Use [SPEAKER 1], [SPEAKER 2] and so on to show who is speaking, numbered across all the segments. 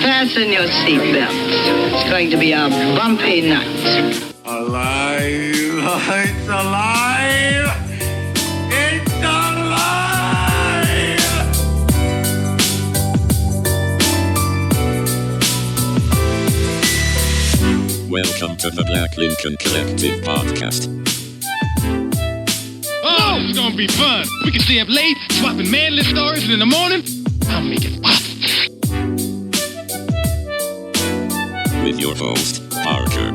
[SPEAKER 1] Fasten your seatbelts. It's going to be a bumpy night.
[SPEAKER 2] Alive! It's alive! It's alive!
[SPEAKER 3] Welcome to the Black Lincoln Collective Podcast.
[SPEAKER 4] Oh, it's gonna be fun. We can stay up late, swapping manly stories, and in the morning, I'll make it pop.
[SPEAKER 3] With your host, Parker.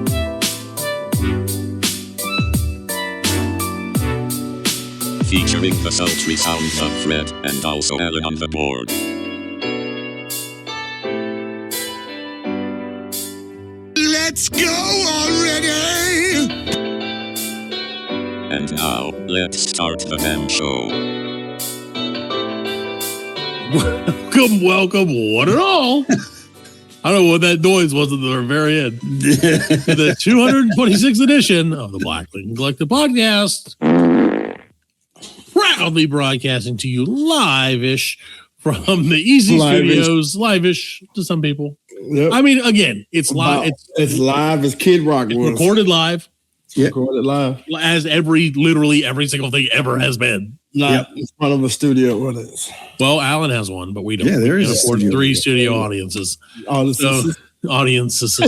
[SPEAKER 3] Featuring the sultry sounds of Fred and also Allan on the board.
[SPEAKER 2] Let's go already!
[SPEAKER 3] And now, let's start the damn show.
[SPEAKER 5] Welcome, one and all. I don't know what that noise was at the very end. The 226th edition of the Black Lincoln Collective Podcast. Proudly broadcasting to you live-ish from the Easy Studios. Live-ish to some people.
[SPEAKER 6] Yep.
[SPEAKER 5] I mean, again, it's live.
[SPEAKER 6] It's live as Kid Rock was.
[SPEAKER 5] Recorded live.
[SPEAKER 6] Yep. Recorded live.
[SPEAKER 5] As literally every single thing ever has been.
[SPEAKER 6] Not in front of a studio audience.
[SPEAKER 5] Well, Allan has one, but we don't.
[SPEAKER 6] Yeah, there is
[SPEAKER 5] three studio audiences.
[SPEAKER 6] Audiences.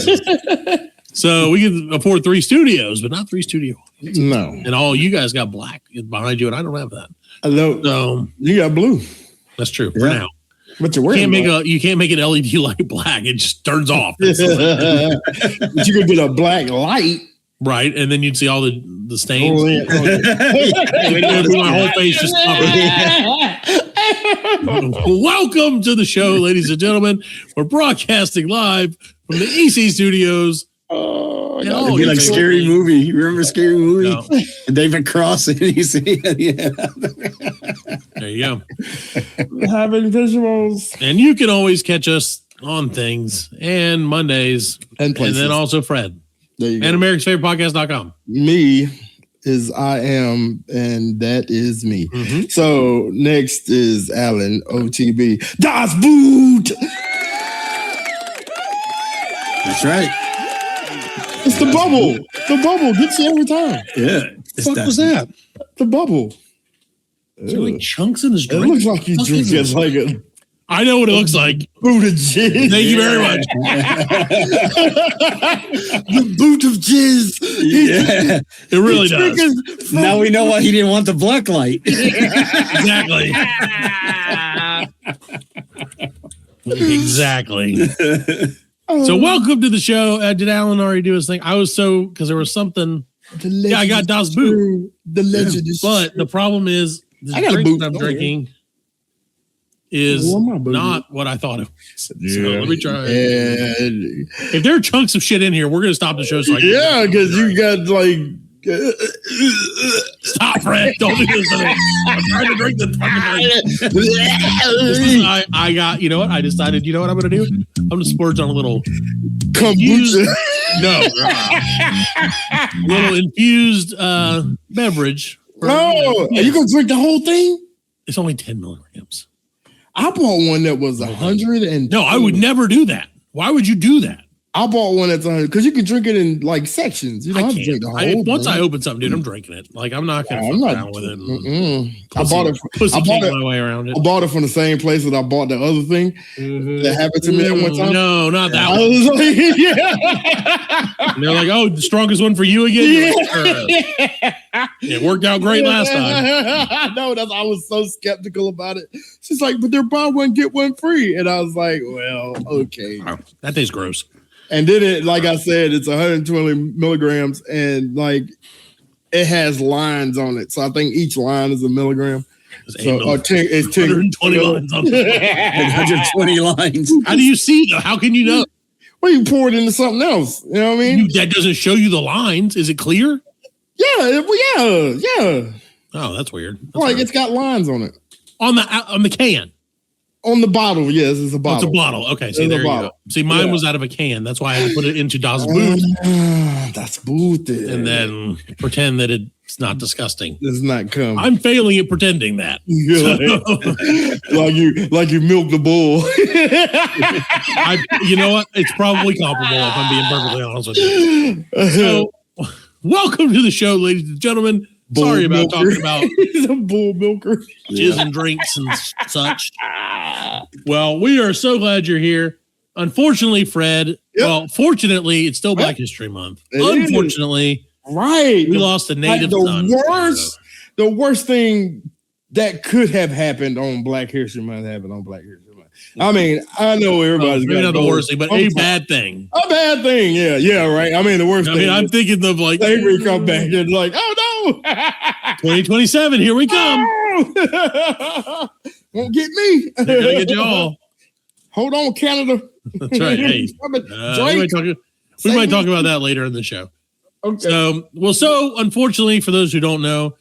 [SPEAKER 5] So we can afford three studios, but not three studio audiences.
[SPEAKER 6] No.
[SPEAKER 5] And all you guys got black behind you, and I don't have that.
[SPEAKER 6] I know.
[SPEAKER 5] So
[SPEAKER 6] you got blue.
[SPEAKER 5] That's true for now.
[SPEAKER 6] But you're wearing
[SPEAKER 5] you can't make an LED light black. It just turns off.
[SPEAKER 6] But you could get a black light.
[SPEAKER 5] Right, and then you'd see all the stains.
[SPEAKER 6] Oh, yeah.
[SPEAKER 5] My whole face just covered. Welcome to the show, ladies and gentlemen. We're broadcasting live from the EC Studios.
[SPEAKER 6] Oh,
[SPEAKER 7] it'd be like Scary Movie. You remember Scary Movie?
[SPEAKER 5] No.
[SPEAKER 7] David Cross and you see it.
[SPEAKER 5] There you go.
[SPEAKER 6] Having visuals.
[SPEAKER 5] And you can always catch us on things and Mondays
[SPEAKER 6] And
[SPEAKER 5] then also Fred.
[SPEAKER 6] There you go.
[SPEAKER 5] And AmericansFavoritePodcast.com.
[SPEAKER 6] Me is I am, and that is me.
[SPEAKER 5] Mm-hmm.
[SPEAKER 6] So next is Allan, OTB. Das Boot!
[SPEAKER 7] That's right.
[SPEAKER 6] It's the bubble. The bubble gets you every time.
[SPEAKER 7] Yeah.
[SPEAKER 5] What the fuck was that?
[SPEAKER 6] The bubble.
[SPEAKER 5] Is there like chunks in this
[SPEAKER 6] It
[SPEAKER 5] drink?
[SPEAKER 6] looks like you drink it like a
[SPEAKER 5] I know what it looks like.
[SPEAKER 6] boot of jizz.
[SPEAKER 5] Thank you very much.
[SPEAKER 6] The boot of jizz.
[SPEAKER 7] Yeah.
[SPEAKER 5] It really does.
[SPEAKER 7] Now we know why he didn't want the black light.
[SPEAKER 5] Exactly. Exactly. So welcome to the show. Did Allan already do his thing? I was because there was something. I got Das Boot.
[SPEAKER 6] The legend is
[SPEAKER 5] But the problem is,
[SPEAKER 6] I got a boot.
[SPEAKER 5] that I'm drinking is not what I thought it was. So let me try. If there are chunks of shit in here, we're going to stop the show. So I can
[SPEAKER 6] because you got like.
[SPEAKER 5] Stop, Fred. Don't do this to me. I'm trying to drink the fucking drink. I got, you know what? I decided, you know what I'm going to do? I'm going to splurge on a little
[SPEAKER 6] Kombucha.
[SPEAKER 5] little infused beverage.
[SPEAKER 6] Oh, are you going to drink the whole thing?
[SPEAKER 5] It's only 10 milligrams.
[SPEAKER 6] I bought one that was 100 and
[SPEAKER 5] no, I would never do that. Why would you do that?
[SPEAKER 6] I bought one that's 100 because you can drink it in like sections. You don't have to drink the whole
[SPEAKER 5] once
[SPEAKER 6] thing.
[SPEAKER 5] I open something, dude, I'm drinking it. Like I'm not gonna fuck around with it.
[SPEAKER 6] I bought it.
[SPEAKER 5] My way around it.
[SPEAKER 6] I bought it from the same place that I bought the other thing that happened to me at one time.
[SPEAKER 5] No, not that one.
[SPEAKER 6] I was like,
[SPEAKER 5] And they're like, oh, the strongest one for you again? It worked out great last time.
[SPEAKER 6] No, I was so skeptical about it. She's like, but they're buy one, get one free. And I was like, well, okay.
[SPEAKER 5] Oh, that tastes gross.
[SPEAKER 6] And then it, like I said, it's 120 milligrams and like it has lines on it. So I think each line is a milligram. It's 10,
[SPEAKER 5] 120 lines on it.
[SPEAKER 7] 120 lines.
[SPEAKER 5] How do you see though? How can you know?
[SPEAKER 6] Well, you pour it into something else. You know what I mean?
[SPEAKER 5] That doesn't show you the lines. Is it clear?
[SPEAKER 6] Yeah.
[SPEAKER 5] Oh, that's weird.
[SPEAKER 6] It's got lines on it.
[SPEAKER 5] On the can.
[SPEAKER 6] On the bottle, yes, it's a bottle.
[SPEAKER 5] It's a bottle. Okay, see, there you go. See, mine was out of a can. That's why I had to put it into Das Boot.
[SPEAKER 6] That's Boot.
[SPEAKER 5] And then pretend that it's not disgusting.
[SPEAKER 6] It's not cum.
[SPEAKER 5] I'm failing at pretending that.
[SPEAKER 6] Like you milk the bull.
[SPEAKER 5] You know what? It's probably comparable if I'm being perfectly honest with you. So, welcome to the show, ladies and gentlemen.
[SPEAKER 6] Bull
[SPEAKER 5] Sorry about
[SPEAKER 6] milker.
[SPEAKER 5] talking about
[SPEAKER 6] He's a bull milker.
[SPEAKER 5] jizz and drinks and such. Well, we are so glad you're here. Unfortunately, Fred, well, fortunately, it's still Black History Month. Unfortunately,
[SPEAKER 6] right,
[SPEAKER 5] we lost a native son.
[SPEAKER 6] The worst thing that could have happened on Black History Month happened on Black History Month. I mean, I know everybody's
[SPEAKER 5] maybe not the worst thing, but a bad thing.
[SPEAKER 6] A bad thing, yeah, right. I mean, the worst thing.
[SPEAKER 5] I'm thinking of like
[SPEAKER 6] slavery come back and like, oh no,
[SPEAKER 5] 2027, here we come.
[SPEAKER 6] Won't get me.
[SPEAKER 5] They're gonna get you all.
[SPEAKER 6] Hold on, Canada.
[SPEAKER 5] That's right. Hey, we might talk about that later in the show.
[SPEAKER 6] Okay.
[SPEAKER 5] So unfortunately, for those who don't know,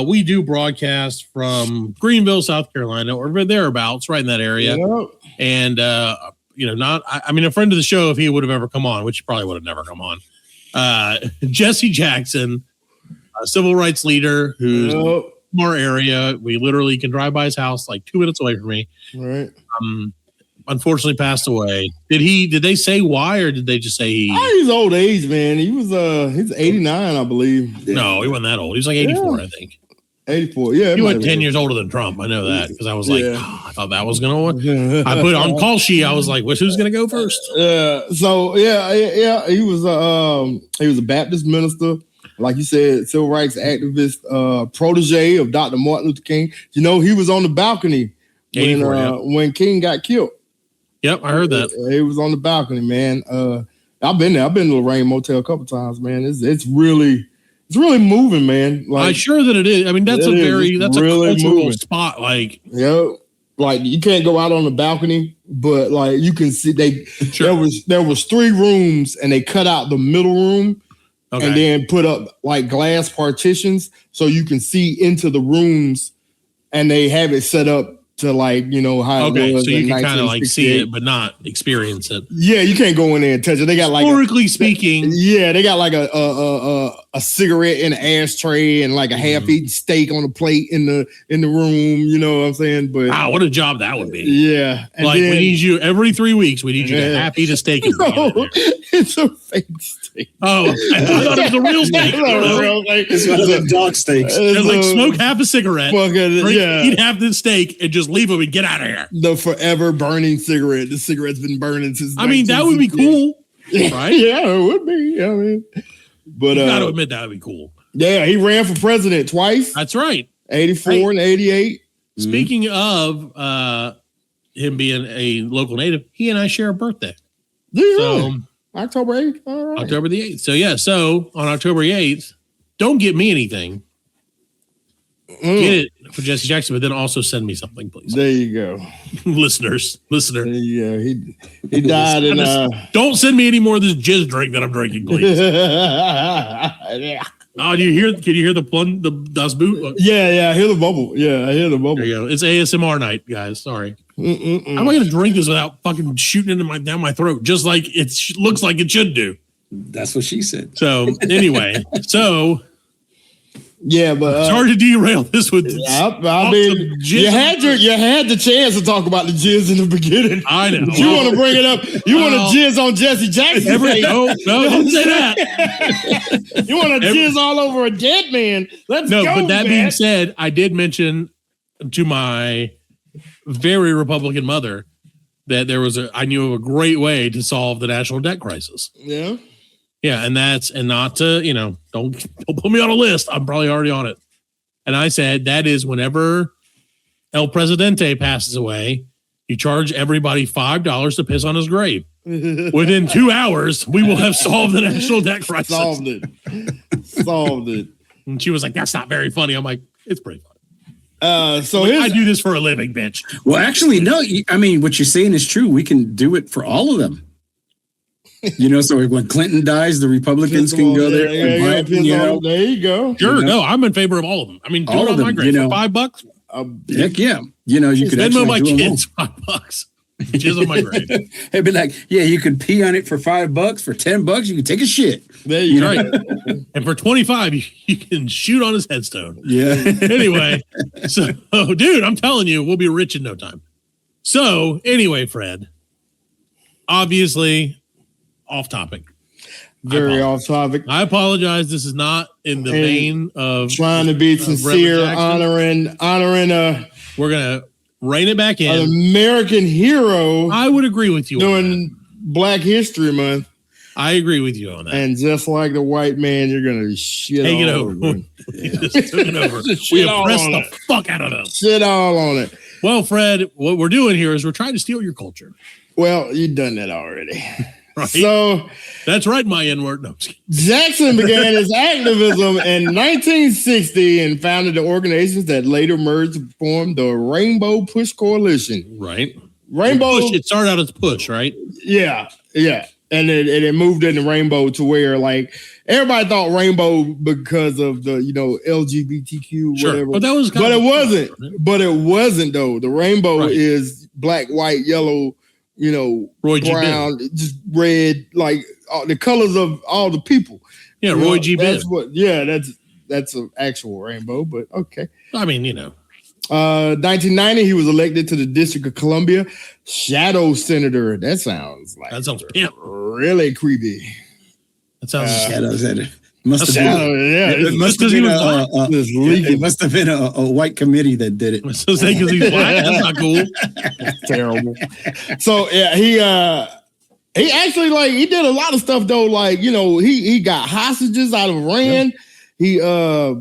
[SPEAKER 5] we do broadcast from Greenville, South Carolina, or thereabouts, right in that area.
[SPEAKER 6] Yep.
[SPEAKER 5] And a friend of the show, if he would have ever come on, which he probably would have never come on, Jesse Jackson, a civil rights leader who's from our area. We literally can drive by his house like 2 minutes away from me.
[SPEAKER 6] Right.
[SPEAKER 5] Unfortunately passed away. Did they say why, or did they just say
[SPEAKER 6] he's old age, man. He's 89, I believe.
[SPEAKER 5] No, he wasn't that old. He was like 84, I think.
[SPEAKER 6] 84, yeah.
[SPEAKER 5] He went 10 years older than Trump. I know that because I was like, I thought that was going to. I put on call sheet. I was like, who's going to go first?
[SPEAKER 6] So he was a Baptist minister, like you said, civil rights activist, protege of Dr. Martin Luther King. You know, he was on the balcony when King got killed. Yep, I heard that. He was on the balcony, man. I've been there. I've been to Lorraine Motel a couple times, man. It's really moving, man. Like, I'm sure that it is. I mean, that's really a cultural moving spot. Like, like you can't go out on the balcony, but like you can see there was 3 rooms and they cut out the middle room and then put up like glass partitions so you can see into the rooms, and they have it set up to like, you know, how it was. So you can kind of like see it, but not experience it. Yeah, you can't go in there and touch it. They got like historically speaking. Yeah, they got like a cigarette in an ashtray and like a half-eaten steak on a plate in the room. You know what I'm saying? But wow, what a job that would be. Yeah, and like we need you every 3 weeks. We need you to half-eat a steak. It's a fake steak. Oh, I thought it was a real steak.
[SPEAKER 7] It's one of the dog steaks.
[SPEAKER 5] Like smoke half a cigarette, eat half the steak, and just leave them and get out of here. The forever burning cigarette. The cigarette's been burning since. I mean, that would be cool, right? Yeah, it would be. I mean, but you got to admit that would be cool. Yeah, he ran for president twice. That's right. 84 and 88. Speaking of him being a local native, he and I share a birthday. Yeah. So, October 8th. All right. October the 8th. So yeah. So on October 8th, don't get me anything. Get it for Jesse Jackson, but then also send me something, please. There you go. Listener. There you go. He died in don't send me any more of this jizz drink that I'm drinking, please. Yeah. Oh, can you hear the Das Boot? Yeah, I hear the bubble. Yeah, I hear the bubble. There you go. It's ASMR night, guys. Sorry. How am I going to drink this without fucking shooting it down my throat, just like it looks like it should do?
[SPEAKER 7] That's what she said.
[SPEAKER 5] So anyway, yeah, but sorry to derail this with. I mean, you had the chance to talk about the jizz in the beginning. I know. You want to bring it up? You want to jizz on Jesse Jackson? No, don't say that. You want to jizz all over a dead man? Let's go. But that being said, I did mention to my very Republican mother that I knew of a great way to solve the national debt crisis. Yeah. Yeah, and not to, don't put me on a list. I'm probably already on it. And I said, that is whenever El Presidente passes away, you charge everybody $5 to piss on his grave. Within 2 hours, we will have solved the national debt crisis. Solved it. And she was like, that's not very funny. I'm like, it's pretty funny. I do this for a living, bitch.
[SPEAKER 7] Well, actually, no. I mean, what you're saying is true. We can do it for all of them. So when Clinton dies, the Republicans can go there. There you go. Sure. No, I'm in favor of all of them. I mean, do it on my grave for $5. Heck yeah. You know, you could
[SPEAKER 5] Venmo my kids $5. Jizz on my grave.
[SPEAKER 7] It'd be like, yeah, you could pee on it for $5. For $10, you can take a shit.
[SPEAKER 5] There you go. Right. And for $25, you can shoot on his headstone.
[SPEAKER 7] Yeah.
[SPEAKER 5] Anyway, so dude, I'm telling you, we'll be rich in no time. So anyway, Fred, obviously off topic.
[SPEAKER 6] Very off topic.
[SPEAKER 5] I apologize. This is not in the vein of
[SPEAKER 6] trying to be sincere, honoring.
[SPEAKER 5] We're gonna rein it back in.
[SPEAKER 6] An American hero.
[SPEAKER 5] I would agree with you
[SPEAKER 6] during Black History Month.
[SPEAKER 5] I agree with you on that.
[SPEAKER 6] And just like the white man, you're gonna shit
[SPEAKER 5] Take
[SPEAKER 6] all
[SPEAKER 5] it over.
[SPEAKER 6] over.
[SPEAKER 5] Just took it over. We oppressed the fuck out of them.
[SPEAKER 6] Shit all on it.
[SPEAKER 5] Well, Fred, what we're doing here is we're trying to steal your culture.
[SPEAKER 6] Well, you've done that already.
[SPEAKER 5] Right?
[SPEAKER 6] So
[SPEAKER 5] that's right, my N-word. No,
[SPEAKER 6] Jackson began his activism in 1960 and founded the organizations that later merged to form the Rainbow Push Coalition.
[SPEAKER 5] Right.
[SPEAKER 6] Rainbow.
[SPEAKER 5] Push, it started out as Push, right?
[SPEAKER 6] Yeah. And it moved into Rainbow to where like everybody thought Rainbow because of the LGBTQ
[SPEAKER 5] sure.
[SPEAKER 6] whatever.
[SPEAKER 5] But that was
[SPEAKER 6] it wasn't. But it wasn't though. The rainbow is black, white, yellow,
[SPEAKER 5] Roy
[SPEAKER 6] brown, just red, like the colors of all the people.
[SPEAKER 5] Yeah, Roy G.
[SPEAKER 6] That's what. Yeah, that's an actual rainbow. But okay.
[SPEAKER 5] I mean,
[SPEAKER 6] 1990, he was elected to the District of Columbia shadow senator. That sounds really creepy.
[SPEAKER 5] That sounds
[SPEAKER 7] shadow senator.
[SPEAKER 6] It
[SPEAKER 7] must have been a white committee that did it.
[SPEAKER 5] So say because he's black, that's not cool.
[SPEAKER 6] That's terrible. So yeah, he actually he did a lot of stuff though. Like he got hostages out of Iran. Yeah.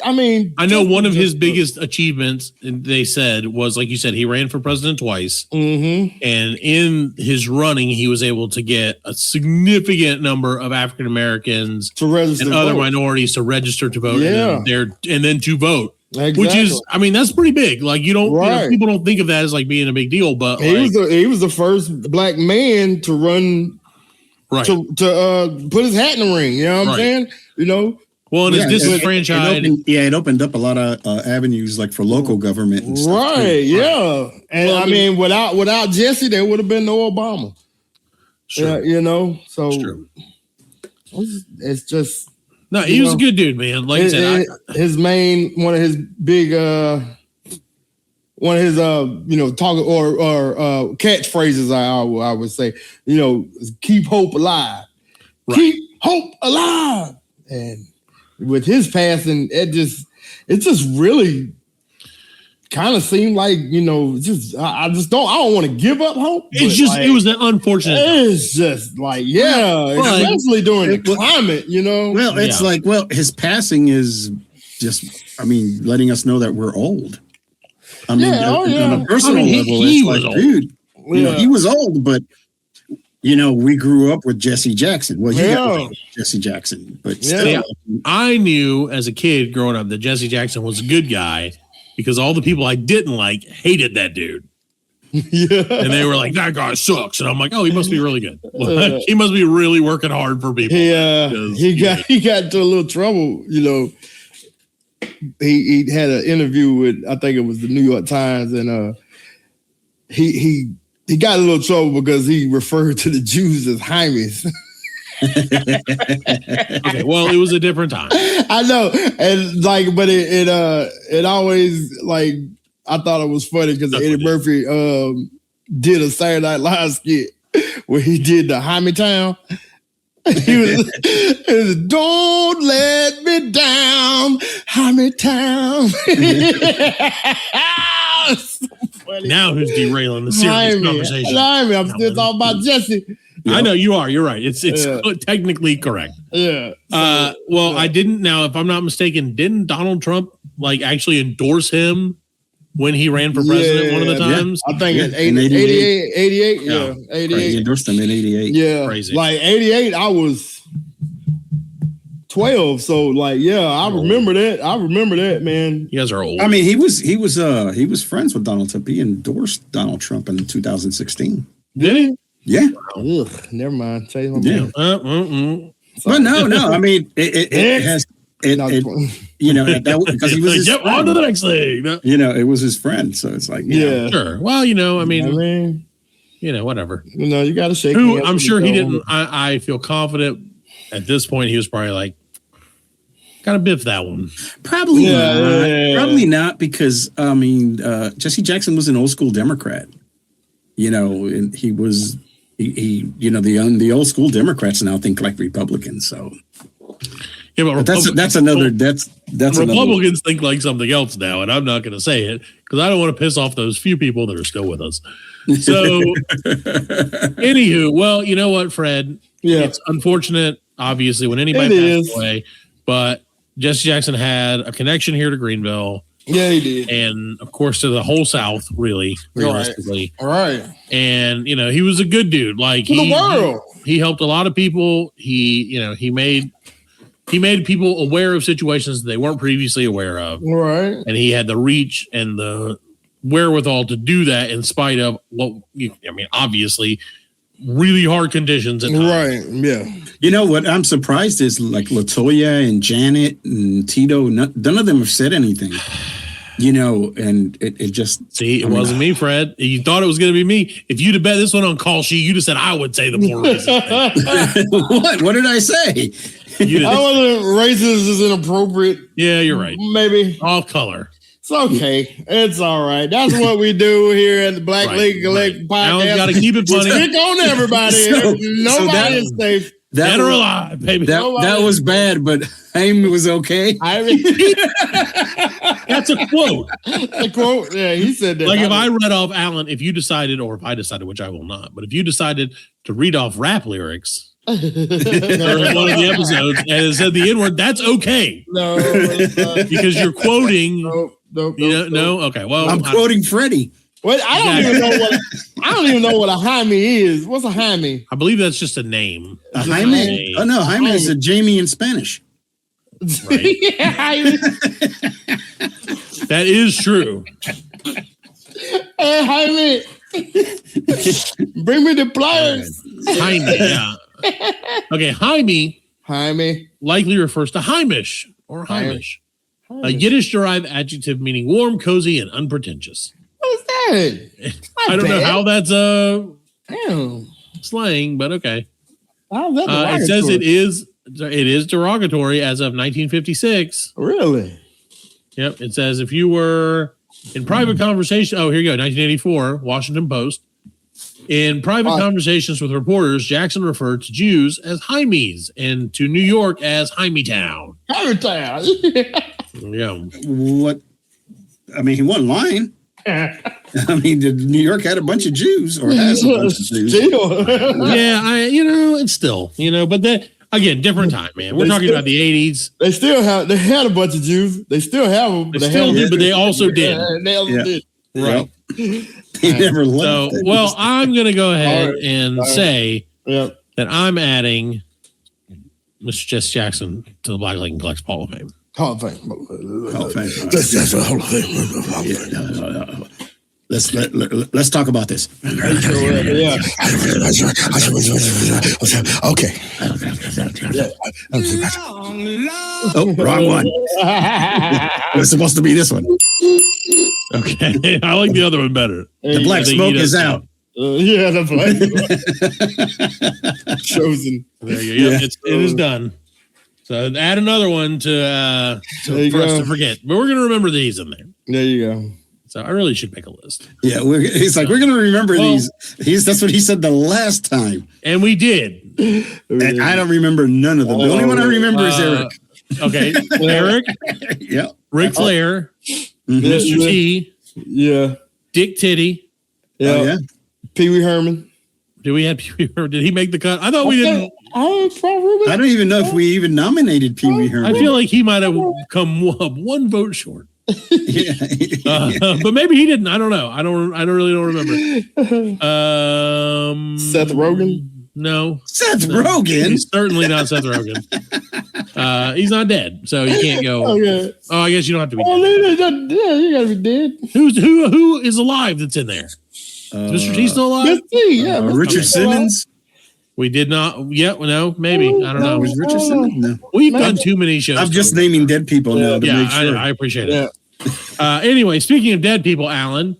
[SPEAKER 5] I know one of his biggest achievements, they said, was like you said, he ran for president twice.
[SPEAKER 6] Mm-hmm.
[SPEAKER 5] And in his running, he was able to get a significant number of African Americans
[SPEAKER 6] to register
[SPEAKER 5] and other minorities to register to vote.
[SPEAKER 6] Yeah.
[SPEAKER 5] And then to vote.
[SPEAKER 6] Exactly.
[SPEAKER 5] Which is, that's pretty big. Like people don't think of that as like being a big deal, but
[SPEAKER 6] he was the first black man to run,
[SPEAKER 5] right?
[SPEAKER 6] To put his hat in the ring. You know what I'm saying?
[SPEAKER 5] Well, and it's disenfranchised.
[SPEAKER 7] It opened up a lot of avenues like for local government and stuff.
[SPEAKER 6] Right, yeah. And without Jesse, there would have been no Obama.
[SPEAKER 5] Sure.
[SPEAKER 6] So
[SPEAKER 5] it's true.
[SPEAKER 6] It's just
[SPEAKER 5] he was a good dude, man. Like I said,
[SPEAKER 6] one of his talk or catchphrases I would say, keep hope alive. Right. Keep hope alive. And with his passing, it just really kind of seemed like, I don't want to give up hope.
[SPEAKER 5] It's just, it was an unfortunate.
[SPEAKER 6] It's just like, especially during the climate,
[SPEAKER 7] Well, it's his passing is just, letting us know that we're old. On a personal level,
[SPEAKER 5] he was old.
[SPEAKER 7] Dude, he was old, but we grew up with Jesse Jackson. Well, got Jesse Jackson, but still.
[SPEAKER 5] I knew as a kid growing up that Jesse Jackson was a good guy because all the people I didn't like hated that dude.
[SPEAKER 6] Yeah.
[SPEAKER 5] And they were like, that guy sucks. And I'm like, oh, he must be really good. He must be really working hard for people.
[SPEAKER 6] He got into a little trouble, He had an interview with, I think it was the New York Times, and he got a little trouble because he referred to the Jews as Heimies.
[SPEAKER 5] Okay, well, it was a different time.
[SPEAKER 6] I know, and but it always I thought it was funny because Eddie Murphy did a Saturday Night Live skit where he did the Heimie Town. He was don't let me down, Heimie Town. So
[SPEAKER 5] now who's derailing the serious conversation?
[SPEAKER 6] I'm still talking about Jesse.
[SPEAKER 5] I know you are. You're right. It's technically correct.
[SPEAKER 6] Yeah.
[SPEAKER 5] I didn't. Now, if I'm not mistaken, didn't Donald Trump actually endorse him when he ran for president one of the times?
[SPEAKER 6] I think in 88. Yeah, 88.
[SPEAKER 7] Right, he endorsed him in 88.
[SPEAKER 6] Yeah,
[SPEAKER 5] crazy.
[SPEAKER 6] 88, I was 12. So I remember that. I remember that, man.
[SPEAKER 5] You guys are old.
[SPEAKER 7] He was friends with Donald Trump. He endorsed Donald Trump in 2016.
[SPEAKER 5] Did he?
[SPEAKER 7] Yeah.
[SPEAKER 6] Ugh, never mind. Tell you my man.
[SPEAKER 7] But no. It has You know, because he was
[SPEAKER 5] on to the next thing.
[SPEAKER 7] You know, it was his friend, so it's like,
[SPEAKER 5] sure. Well, you know, I mean, you know, whatever.
[SPEAKER 6] You know, you got to shake.
[SPEAKER 5] I'm sure he didn't. I feel confident at this point. He was probably like, got to biff that one.
[SPEAKER 7] Probably not. Probably not, because I mean, Jesse Jackson was an old school Democrat. You know, and he was. He you know, the old school Democrats now think like Republicans. So.
[SPEAKER 5] Yeah, but
[SPEAKER 7] that's another. That's
[SPEAKER 5] Republicans think like something else now, and I'm not going to say it because I don't want to piss off those few people that are still with us. So, anywho, well, you know what, Fred? Yeah, it's unfortunate, obviously, when anybody passes away, but Jesse Jackson had a connection here to Greenville.
[SPEAKER 6] Yeah, he did,
[SPEAKER 5] and of course to the whole South, really, realistically.
[SPEAKER 6] All right.
[SPEAKER 5] And you know, he was a good dude. Like
[SPEAKER 6] the world,
[SPEAKER 5] he helped a lot of people. He made people aware of situations that they weren't previously aware of.
[SPEAKER 6] Right.
[SPEAKER 5] And he had the reach and the wherewithal to do that in spite of obviously really hard conditions at times.
[SPEAKER 6] Right. Yeah.
[SPEAKER 7] You know what I'm surprised is like LaToya and Janet and Tito, none of them have said anything. You know, and it just...
[SPEAKER 5] See, it wasn't me, Fred. You thought it was going to be me. If you'd have bet this one on call sheet, you'd have said I would say the more racist thing.
[SPEAKER 7] What did I say?
[SPEAKER 6] I wasn't racist is inappropriate.
[SPEAKER 5] Yeah, you're right.
[SPEAKER 6] Maybe.
[SPEAKER 5] All color.
[SPEAKER 6] It's okay. It's all right. That's what we do here at the Black Lake Collective Podcast.
[SPEAKER 5] Got to keep it funny.
[SPEAKER 6] Pick on everybody. Nobody is safe.
[SPEAKER 5] Dead or alive, baby.
[SPEAKER 7] That was bad, but Jaime was okay.
[SPEAKER 5] That's a quote.
[SPEAKER 6] A quote. Yeah, he said that.
[SPEAKER 5] Like if I read off Allan, if you decided, or if I decided, which I will not, but if you decided to read off rap lyrics during one of the episodes and it said the N-word, that's okay.
[SPEAKER 6] No,
[SPEAKER 5] because you're quoting. No. Okay. Well,
[SPEAKER 7] I'm quoting Freddie.
[SPEAKER 6] Well, I don't even know what a Jaime is. What's a Jaime?
[SPEAKER 5] I believe that's just a name.
[SPEAKER 7] A Jaime? Oh no, Jaime is a Jamie in Spanish.
[SPEAKER 5] Right. That is true.
[SPEAKER 6] Hey, Jaime, bring me the pliers.
[SPEAKER 5] Jaime, yeah. Okay,
[SPEAKER 6] Jaime
[SPEAKER 5] likely refers to Heimish or Heimish, a Yiddish-derived adjective meaning warm, cozy, and unpretentious.
[SPEAKER 6] What is that?
[SPEAKER 5] I don't know how that's slang, but okay. It says it is derogatory as of 1956.
[SPEAKER 6] Really?
[SPEAKER 5] Yep. It says if you were in private conversation. Oh, here you go. 1984, Washington Post. In private conversations with reporters, Jackson referred to Jews as Jaimes and to New York as Jaimetown.
[SPEAKER 6] Jaimetown.
[SPEAKER 5] Yeah.
[SPEAKER 7] What? I mean, he wasn't lying. I mean, New York had a bunch of Jews, or has a bunch of Jews.
[SPEAKER 5] Yeah, it's still, but again, different time, man. We're talking about the 80s.
[SPEAKER 6] They had a bunch of Jews. They still have them.
[SPEAKER 5] They still did, but they also did.
[SPEAKER 6] They also did.
[SPEAKER 5] Right.
[SPEAKER 7] They never left.
[SPEAKER 5] So, well, I'm going to go ahead and say that I'm adding Mr. Jesse Jackson to the Black Lake and Collects Hall of Fame.
[SPEAKER 6] Hall of Fame.
[SPEAKER 2] That's a Hall of Fame.
[SPEAKER 7] Let's talk about this.
[SPEAKER 2] Okay.
[SPEAKER 7] Oh, wrong one. It was supposed to be this one.
[SPEAKER 5] Okay, I like the other one better.
[SPEAKER 7] The black smoke is out.
[SPEAKER 6] The black chosen.
[SPEAKER 5] There you go. It is done. So add another one for us to forget. But we're going to remember these in there.
[SPEAKER 6] There you go.
[SPEAKER 5] So I really should make a list.
[SPEAKER 7] Yeah, we're going to remember these. That's what he said the last time.
[SPEAKER 5] And we did.
[SPEAKER 7] And I don't remember none of them. The only one I remember is Eric.
[SPEAKER 5] Okay. Eric.
[SPEAKER 7] Yeah.
[SPEAKER 5] Ric Flair. Mr. T.
[SPEAKER 6] Yeah.
[SPEAKER 5] Dick Titty.
[SPEAKER 6] Yeah. Pee Wee Herman.
[SPEAKER 5] Did we have Pee Wee Herman? Did he make the cut? I thought we didn't.
[SPEAKER 6] I
[SPEAKER 7] don't even know if we even nominated Pee Wee Herman.
[SPEAKER 5] I feel like he might have come up one vote short. But maybe he didn't. I don't know. I don't really remember.
[SPEAKER 6] Seth Rogen?
[SPEAKER 5] No.
[SPEAKER 7] Seth Rogen?
[SPEAKER 5] He's certainly not Seth Rogen. He's not dead, so you can't go.
[SPEAKER 6] Okay.
[SPEAKER 5] Oh, I guess you don't have to be
[SPEAKER 6] dead. Yeah, you gotta be dead.
[SPEAKER 5] Who is alive that's in there? Is Mr. T still alive?
[SPEAKER 6] Mr. T, yeah.
[SPEAKER 7] Richard Simmons?
[SPEAKER 5] We did not. Yeah, no, maybe. I don't know.
[SPEAKER 7] Was Richardson? No.
[SPEAKER 5] We've done too many shows.
[SPEAKER 7] I'm just naming dead people now to make sure.
[SPEAKER 5] I appreciate it. Anyway, speaking of dead people, Allan.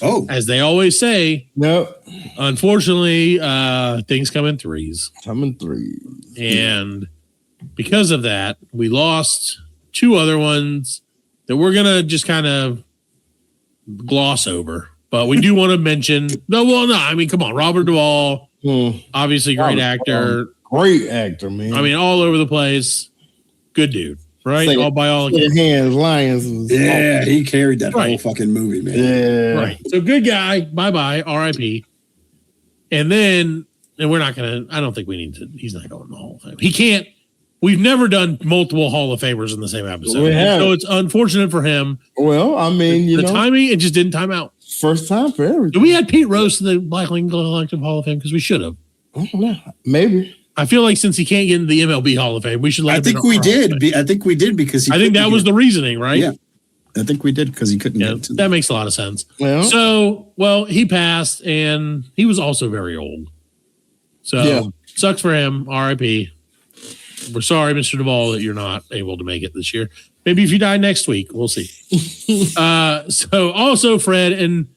[SPEAKER 7] Oh.
[SPEAKER 5] As they always say.
[SPEAKER 6] No.
[SPEAKER 5] Unfortunately, things come in threes. And because of that, we lost 2 other ones that we're going to just kind of gloss over. But we do want to mention. I mean, come on. Robert Duvall. Obviously, great actor.
[SPEAKER 6] Great actor, man.
[SPEAKER 5] I mean, all over the place. Good dude, right?
[SPEAKER 6] Like
[SPEAKER 5] all by all accounts.
[SPEAKER 6] Lions.
[SPEAKER 7] Yeah, he carried that whole fucking movie, man.
[SPEAKER 6] Yeah.
[SPEAKER 5] Right. So good guy. Bye-bye. R.I.P. And then, we're not going to, I don't think we need to, he's not going to the Hall of Fame. He can't, we've never done multiple Hall of Famers in the same episode. So it's unfortunate for him.
[SPEAKER 6] Well, I mean,
[SPEAKER 5] the timing, it just didn't time out.
[SPEAKER 6] First time for everything.
[SPEAKER 5] We had Pete Rose in the Black Lincoln Collective Hall of Fame because we should have.
[SPEAKER 6] I don't know. Maybe.
[SPEAKER 5] I feel like since he can't get into the MLB Hall of Fame, we should let him.
[SPEAKER 7] I think we did because
[SPEAKER 5] I think that was the reasoning, right?
[SPEAKER 7] Yeah. I think we did because he couldn't get to
[SPEAKER 5] that. Makes a lot of sense.
[SPEAKER 6] Yeah.
[SPEAKER 5] So, he passed and he was also very old. So, sucks for him. R.I.P. We're sorry, Mr. Duvall, that you're not able to make it this year. Maybe if you die next week, we'll see. So also, Fred, and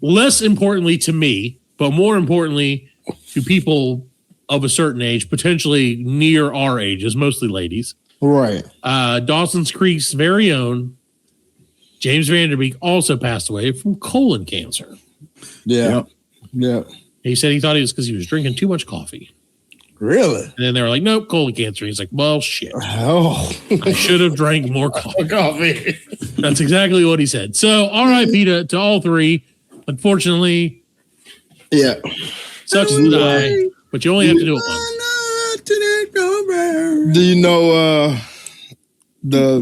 [SPEAKER 5] less importantly to me, but more importantly to people of a certain age, potentially near our ages, mostly ladies.
[SPEAKER 6] Right.
[SPEAKER 5] Dawson's Creek's very own James Van Der Beek also passed away from colon cancer.
[SPEAKER 6] Yeah. Yeah.
[SPEAKER 5] He said he thought it was because he was drinking too much coffee.
[SPEAKER 6] Really?
[SPEAKER 5] And then they were like, nope, colon cancer. He's like, well, shit.
[SPEAKER 6] Oh.
[SPEAKER 5] I should have drank more coffee. That's exactly what he said. So RIP to all 3. Unfortunately.
[SPEAKER 6] Yeah.
[SPEAKER 5] Sucks to die, but you only have to do it once.
[SPEAKER 6] Do you know the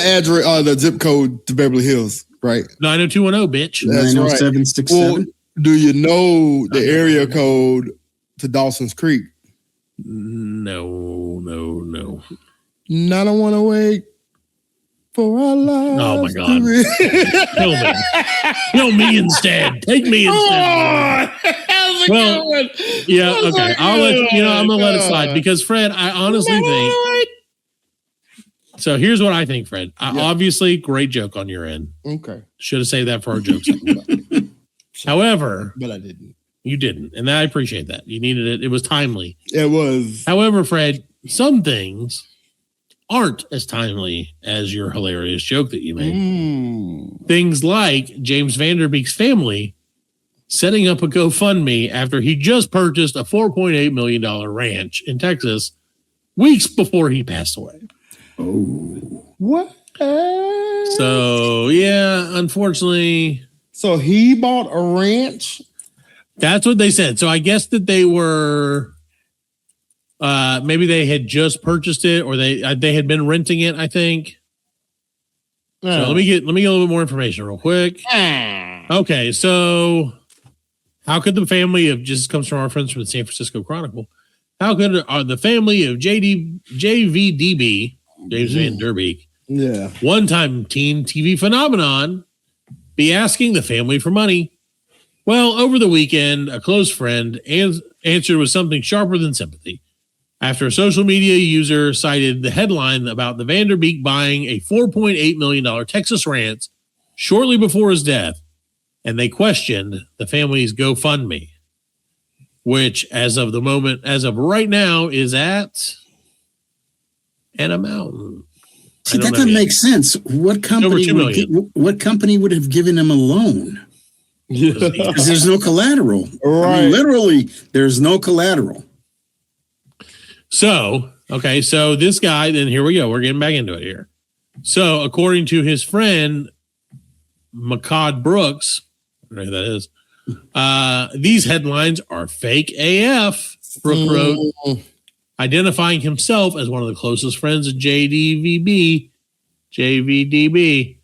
[SPEAKER 6] address, the zip code to Beverly Hills, right?
[SPEAKER 5] 90210, bitch.
[SPEAKER 6] That's
[SPEAKER 7] 90767.
[SPEAKER 6] Well, do you know the area code to Dawson's Creek?
[SPEAKER 5] No.
[SPEAKER 6] I don't want to wait for our lives.
[SPEAKER 5] Oh my God. Kill me. Kill me instead. Take me instead. Yeah, okay. I'll let I'm gonna let it slide because Fred, I honestly think. So here's what I think, Fred. Obviously, great joke on your end.
[SPEAKER 6] Okay.
[SPEAKER 5] Should have saved that for our jokes. However,
[SPEAKER 6] but I didn't.
[SPEAKER 5] You didn't, and I appreciate that. You needed it. It was timely.
[SPEAKER 6] It was.
[SPEAKER 5] However, Fred, some things aren't as timely as your hilarious joke that you made. Things like James Van Der Beek's family setting up a GoFundMe after he just purchased a $4.8 million ranch in Texas weeks before he passed away.
[SPEAKER 6] Oh. What?
[SPEAKER 5] So, yeah, unfortunately.
[SPEAKER 6] So he bought a ranch?
[SPEAKER 5] That's what they said. So I guess that they were, maybe they had just purchased it or they had been renting it, I think. So let me get a little bit more information real quick. Okay, so how could the family of, just comes from our friends from the San Francisco Chronicle, how could the family of JVDB, James Van Der Beek, one-time teen TV phenomenon, be asking the family for money? Well, over the weekend, a close friend answered with something sharper than sympathy. After a social media user cited the headline about the Van Der Beek buying a $4.8 million Texas ranch shortly before his death, and they questioned the family's GoFundMe, which as of right now is at an amount.
[SPEAKER 7] See, that doesn't make sense. What company would have given him a loan? Because there's no collateral.
[SPEAKER 6] Right.
[SPEAKER 7] I mean, literally, there's no collateral.
[SPEAKER 5] So this guy, then here we go. We're getting back into it here. So according to his friend, McCod Brooks, I don't know who that is, these headlines are fake AF, Brooke wrote, identifying himself as one of the closest friends of JVDB. He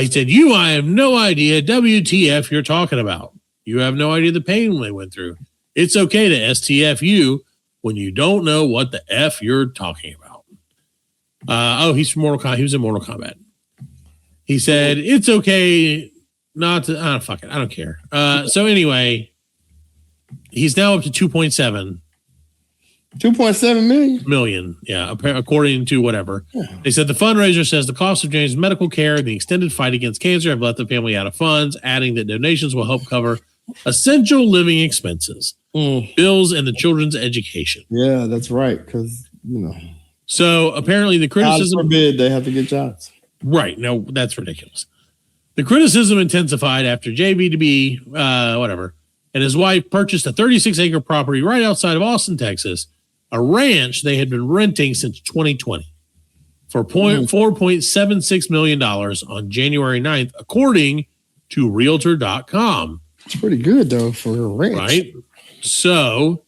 [SPEAKER 5] said, I have no idea WTF you're talking about. You have no idea the pain they went through. It's okay to STF you when you don't know what the F you're talking about. He's from Mortal Kombat. He was in Mortal Kombat. He said, it's okay not to, fuck it. I don't care. So anyway, He's now up to 2.7.
[SPEAKER 6] 2.7
[SPEAKER 5] million. Yeah, according to whatever. Yeah. They said the fundraiser says the cost of James' medical care and the extended fight against cancer have left the family out of funds, adding that donations will help cover essential living expenses, bills, and the children's education.
[SPEAKER 6] Yeah, that's right. Because,
[SPEAKER 5] So apparently the criticism...
[SPEAKER 6] God forbid they have to get jobs.
[SPEAKER 5] Right. No, that's ridiculous. The criticism intensified after JVDB, and his wife purchased a 36-acre property right outside of Austin, Texas, a ranch they had been renting since 2020 for $4.76 million on January 9th, according to Realtor.com.
[SPEAKER 6] It's pretty good, though, for a ranch.
[SPEAKER 5] Right? So,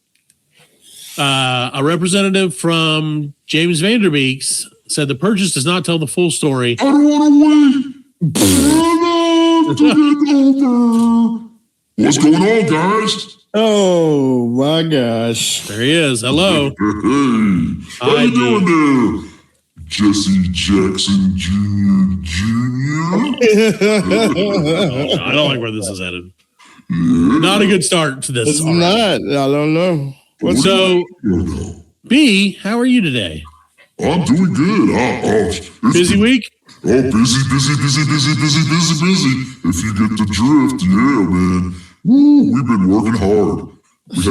[SPEAKER 5] a representative from James Van Der Beek said the purchase does not tell the full story.
[SPEAKER 2] I don't want to wait. What's going on, guys?
[SPEAKER 6] Oh, my gosh.
[SPEAKER 5] There he is. Hello.
[SPEAKER 2] Hey. How you doing there? Jesse Jackson Jr.
[SPEAKER 5] I don't like where this is headed. Yeah. Not a good start to this.
[SPEAKER 6] It's not. I don't know.
[SPEAKER 5] So, B, how are you today?
[SPEAKER 2] I'm doing good.
[SPEAKER 5] Busy week?
[SPEAKER 2] Oh, busy. If you get the drift, yeah, man. Woo, we've been working hard. We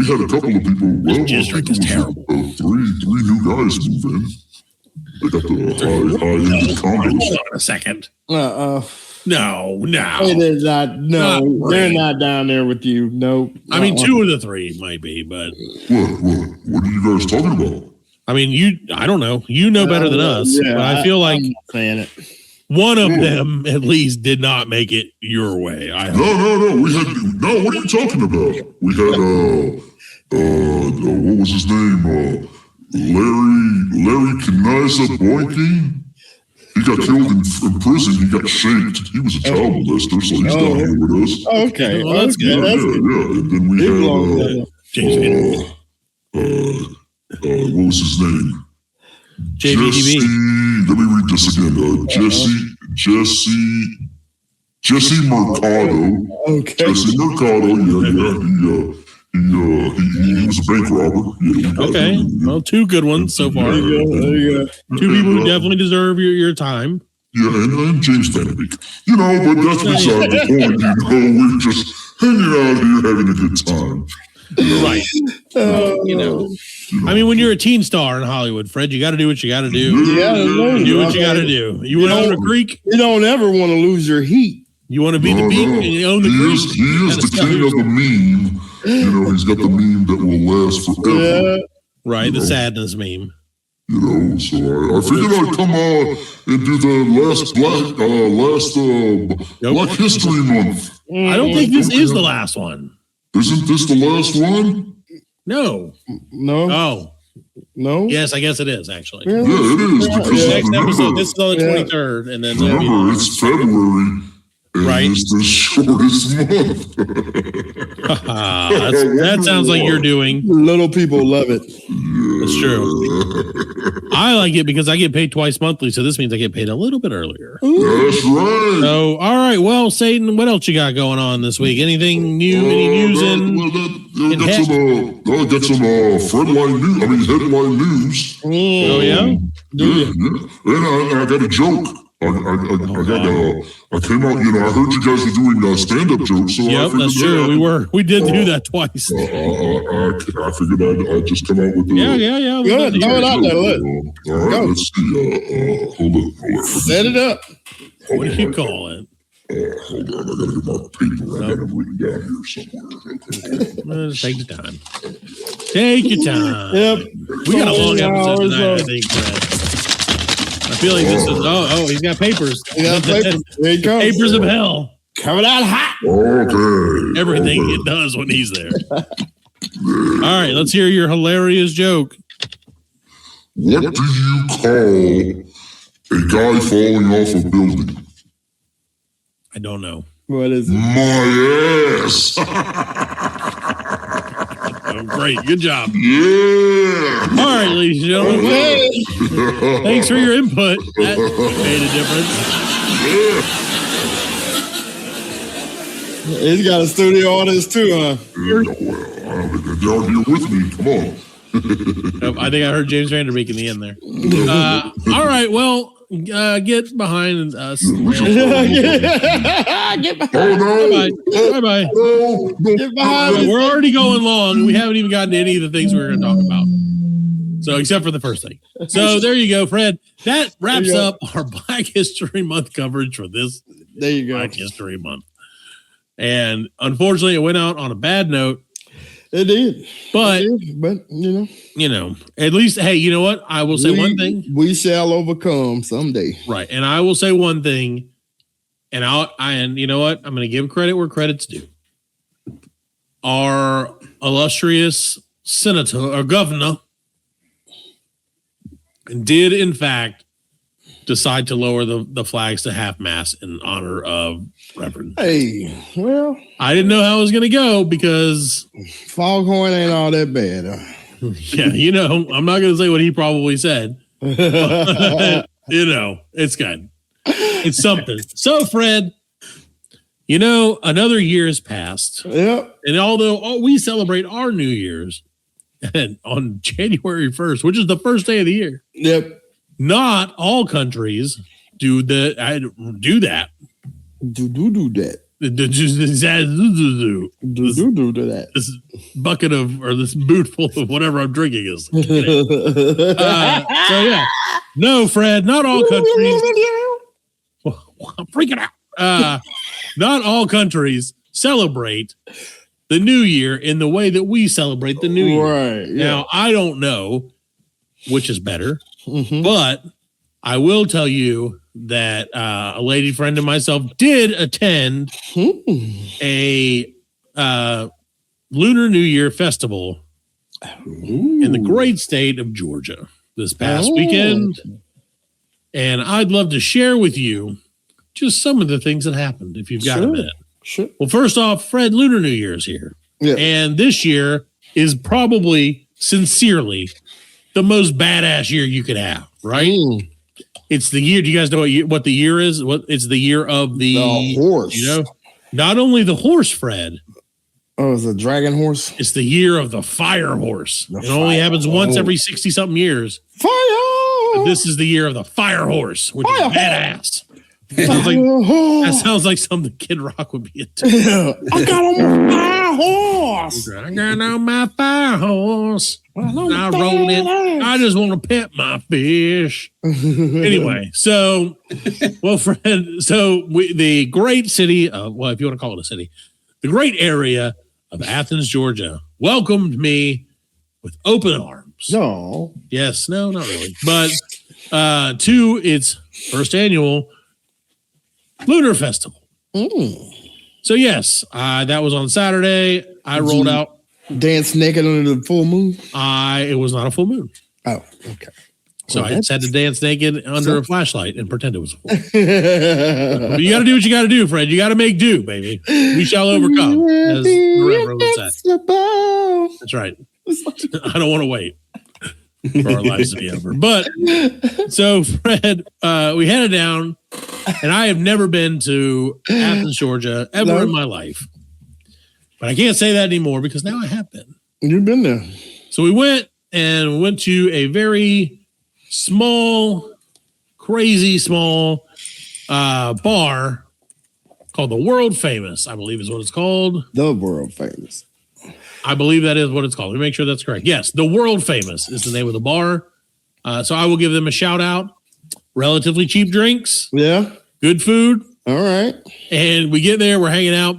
[SPEAKER 2] had a couple of people. Well,
[SPEAKER 5] is terrible.
[SPEAKER 2] Three new guys move in. They got the high-end condos.
[SPEAKER 5] Hold on a second. No.
[SPEAKER 6] It is not. No, they're not down there with you. No.
[SPEAKER 5] I mean, 2 of the 3 might be, but
[SPEAKER 2] what are you guys talking about?
[SPEAKER 5] I mean, I don't know. You know better than us.
[SPEAKER 6] Yeah,
[SPEAKER 5] but I feel like
[SPEAKER 6] saying it.
[SPEAKER 5] One of them at least did not make it your way.
[SPEAKER 2] No. What are you talking about? We had what was his name? Larry Kaniza Boykin. He got killed in prison. He got shaped. He was a child molester, so he's down here with us.
[SPEAKER 6] Okay,
[SPEAKER 5] well, that's good.
[SPEAKER 2] Yeah. And then we had what was his name?
[SPEAKER 5] JVDB.
[SPEAKER 2] Let me read this again. Jesse Mercado.
[SPEAKER 6] Okay.
[SPEAKER 2] Jesse Mercado. Yeah. He was a bank robber. Yeah,
[SPEAKER 5] okay. Well, 2 good ones so far.
[SPEAKER 6] There you go.
[SPEAKER 5] 2 people who definitely deserve your time.
[SPEAKER 2] Yeah, and James Van Der Beek. But that's beside the point. We're just hanging out here having a good time.
[SPEAKER 5] Right. I mean, when you're a teen star in Hollywood, Fred, you got to do what you got to do. Do what you got to do. You want to own a creek?
[SPEAKER 6] You don't ever want to lose your heat.
[SPEAKER 5] You want to be the beak and you own the creek?
[SPEAKER 2] He is the king of the meme. He's got the meme that will last forever.
[SPEAKER 6] Yeah.
[SPEAKER 5] Right, the sadness meme.
[SPEAKER 2] So I figured I'd come on and do the last Black History Month.
[SPEAKER 5] I don't think this is the last one.
[SPEAKER 2] Isn't this the last one?
[SPEAKER 5] No. Oh.
[SPEAKER 6] No?
[SPEAKER 5] Yes, I guess it is, actually.
[SPEAKER 2] Yeah, it is. Because
[SPEAKER 5] next episode, this is on the 23rd. And then
[SPEAKER 2] remember, it's February.
[SPEAKER 5] Right.
[SPEAKER 2] It's the shortest month.
[SPEAKER 5] That sounds like you're doing.
[SPEAKER 6] Little people love it.
[SPEAKER 5] That's true. I like it because I get paid twice monthly, so this means I get paid a little bit earlier.
[SPEAKER 2] That's right.
[SPEAKER 5] So, all right. Well, Satan, what else you got going on this week? Anything new? Any news
[SPEAKER 2] I got some Fredline news. I mean, headline news.
[SPEAKER 5] Oh, yeah?
[SPEAKER 2] Yeah. And I got a joke. I came out, I heard you guys were doing stand-up jokes. So
[SPEAKER 5] yep, that's true. We did do that twice.
[SPEAKER 2] I figured I'd just come out with the...
[SPEAKER 5] Yeah.
[SPEAKER 6] Good. Throw it out there. Look.
[SPEAKER 2] All right, let's see. Hold on.
[SPEAKER 6] Set it up.
[SPEAKER 5] What do you call it?
[SPEAKER 2] Hold on. I got to get my paper. I got it written down here somewhere.
[SPEAKER 5] Take your time. Take your time.
[SPEAKER 6] Yep.
[SPEAKER 5] We got a long episode tonight, I think, Brad. I feel like this is, he's got papers.
[SPEAKER 6] There you go.
[SPEAKER 5] Papers of hell.
[SPEAKER 6] Coming out hot.
[SPEAKER 2] Okay.
[SPEAKER 5] Everything it does when he's there. All right, let's hear your hilarious joke.
[SPEAKER 2] What do you call a guy falling off a building?
[SPEAKER 5] I don't know.
[SPEAKER 6] What is it?
[SPEAKER 2] My ass.
[SPEAKER 5] Oh, great. Good job.
[SPEAKER 2] Yeah.
[SPEAKER 5] All right, ladies and gentlemen. Thanks for your input. That made a difference.
[SPEAKER 6] He's got a studio audience too, huh?
[SPEAKER 2] They're here with me. Come on.
[SPEAKER 5] I think I heard James Van Der Beek in the end there. All right, well, get behind us. Get behind. Bye-bye. Get behind. We're already going long. We haven't even gotten to any of the things we were going to talk about. So, except for the first thing. So, there you go, Fred. That wraps up our Black History Month coverage for this Black History Month. And unfortunately, it went out on a bad note.
[SPEAKER 6] It did.
[SPEAKER 5] But you know, at least, hey, you know what? I will say one thing.
[SPEAKER 6] We shall overcome someday.
[SPEAKER 5] Right. And I will say one thing. And you know what? I'm going to give credit where credit's due. Our illustrious senator or governor did, in fact, decide to lower the flags to half mast in honor of Reverend.
[SPEAKER 6] Hey, well,
[SPEAKER 5] I didn't know how it was going to go because
[SPEAKER 6] Foghorn ain't all that bad.
[SPEAKER 5] Yeah, you know, I'm not going to say what he probably said. But, you know, it's good. It's something. So, Fred, you know, another year has passed.
[SPEAKER 6] Yep.
[SPEAKER 5] And although we celebrate our New Year's on January 1st, which is the first day of the year.
[SPEAKER 6] Yep.
[SPEAKER 5] Not all countries do that. Do that. This bucket of, or this boot full of whatever I'm drinking is. So yeah, no, Fred. Not all countries. I'm freaking out. Not all countries celebrate the New Year in the way that we celebrate the New Year.
[SPEAKER 6] Right. Yeah.
[SPEAKER 5] Now, I don't know which is better. But I will tell you that a lady friend of myself did attend a Lunar New Year festival in the great state of Georgia this past weekend. And I'd love to share with you just some of the things that happened, if you've got a minute.
[SPEAKER 6] Sure.
[SPEAKER 5] Well, first off, Fred, Lunar New Year is here.
[SPEAKER 6] Yeah.
[SPEAKER 5] And this year is probably, sincerely, the most badass year you could have, right? It's the year. Do you guys know what the year is? It's the year of the
[SPEAKER 6] horse.
[SPEAKER 5] You know, not only the horse, Fred.
[SPEAKER 6] Oh, it's a dragon horse.
[SPEAKER 5] It's the year of the fire horse. It only happens once every 60-something years.
[SPEAKER 6] Fire!
[SPEAKER 5] But this is the year of the fire horse, which is badass. That sounds like something Kid Rock would be into.
[SPEAKER 6] I got on my fire horse.
[SPEAKER 5] I got on my fire horse. I rolled it. I just want to pet my fish. Anyway, so, well, Fred, so the great city of, well, if you want to call it a city, the great area of Athens, Georgia, welcomed me with open arms.
[SPEAKER 6] No.
[SPEAKER 5] Yes, no, not really. But to its first annual Lunar Festival. So, yes, that was on Saturday. I rolled out.
[SPEAKER 6] Dance naked under the full moon?
[SPEAKER 5] It was not a full moon.
[SPEAKER 6] Oh, okay.
[SPEAKER 5] So I just had to dance naked under a flashlight and pretend it was a full moon. But you got to do what you got to do, Fred. You got to make do, baby. We shall overcome, as the Reverend would say. That's right. I don't want to wait for our lives to be over. But so, Fred, we headed down, and I have never been to Athens, Georgia, ever in my life. But I can't say that anymore because now I have been.
[SPEAKER 6] You've been there.
[SPEAKER 5] So we went to a very small, crazy small bar called the World Famous, I believe is what it's called.
[SPEAKER 6] The World Famous.
[SPEAKER 5] I believe that is what it's called. Let me make sure that's correct. Yes, the World Famous is the name of the bar. So I will give them a shout out. Relatively cheap drinks.
[SPEAKER 6] Yeah.
[SPEAKER 5] Good food.
[SPEAKER 6] All right.
[SPEAKER 5] And we get there, we're hanging out.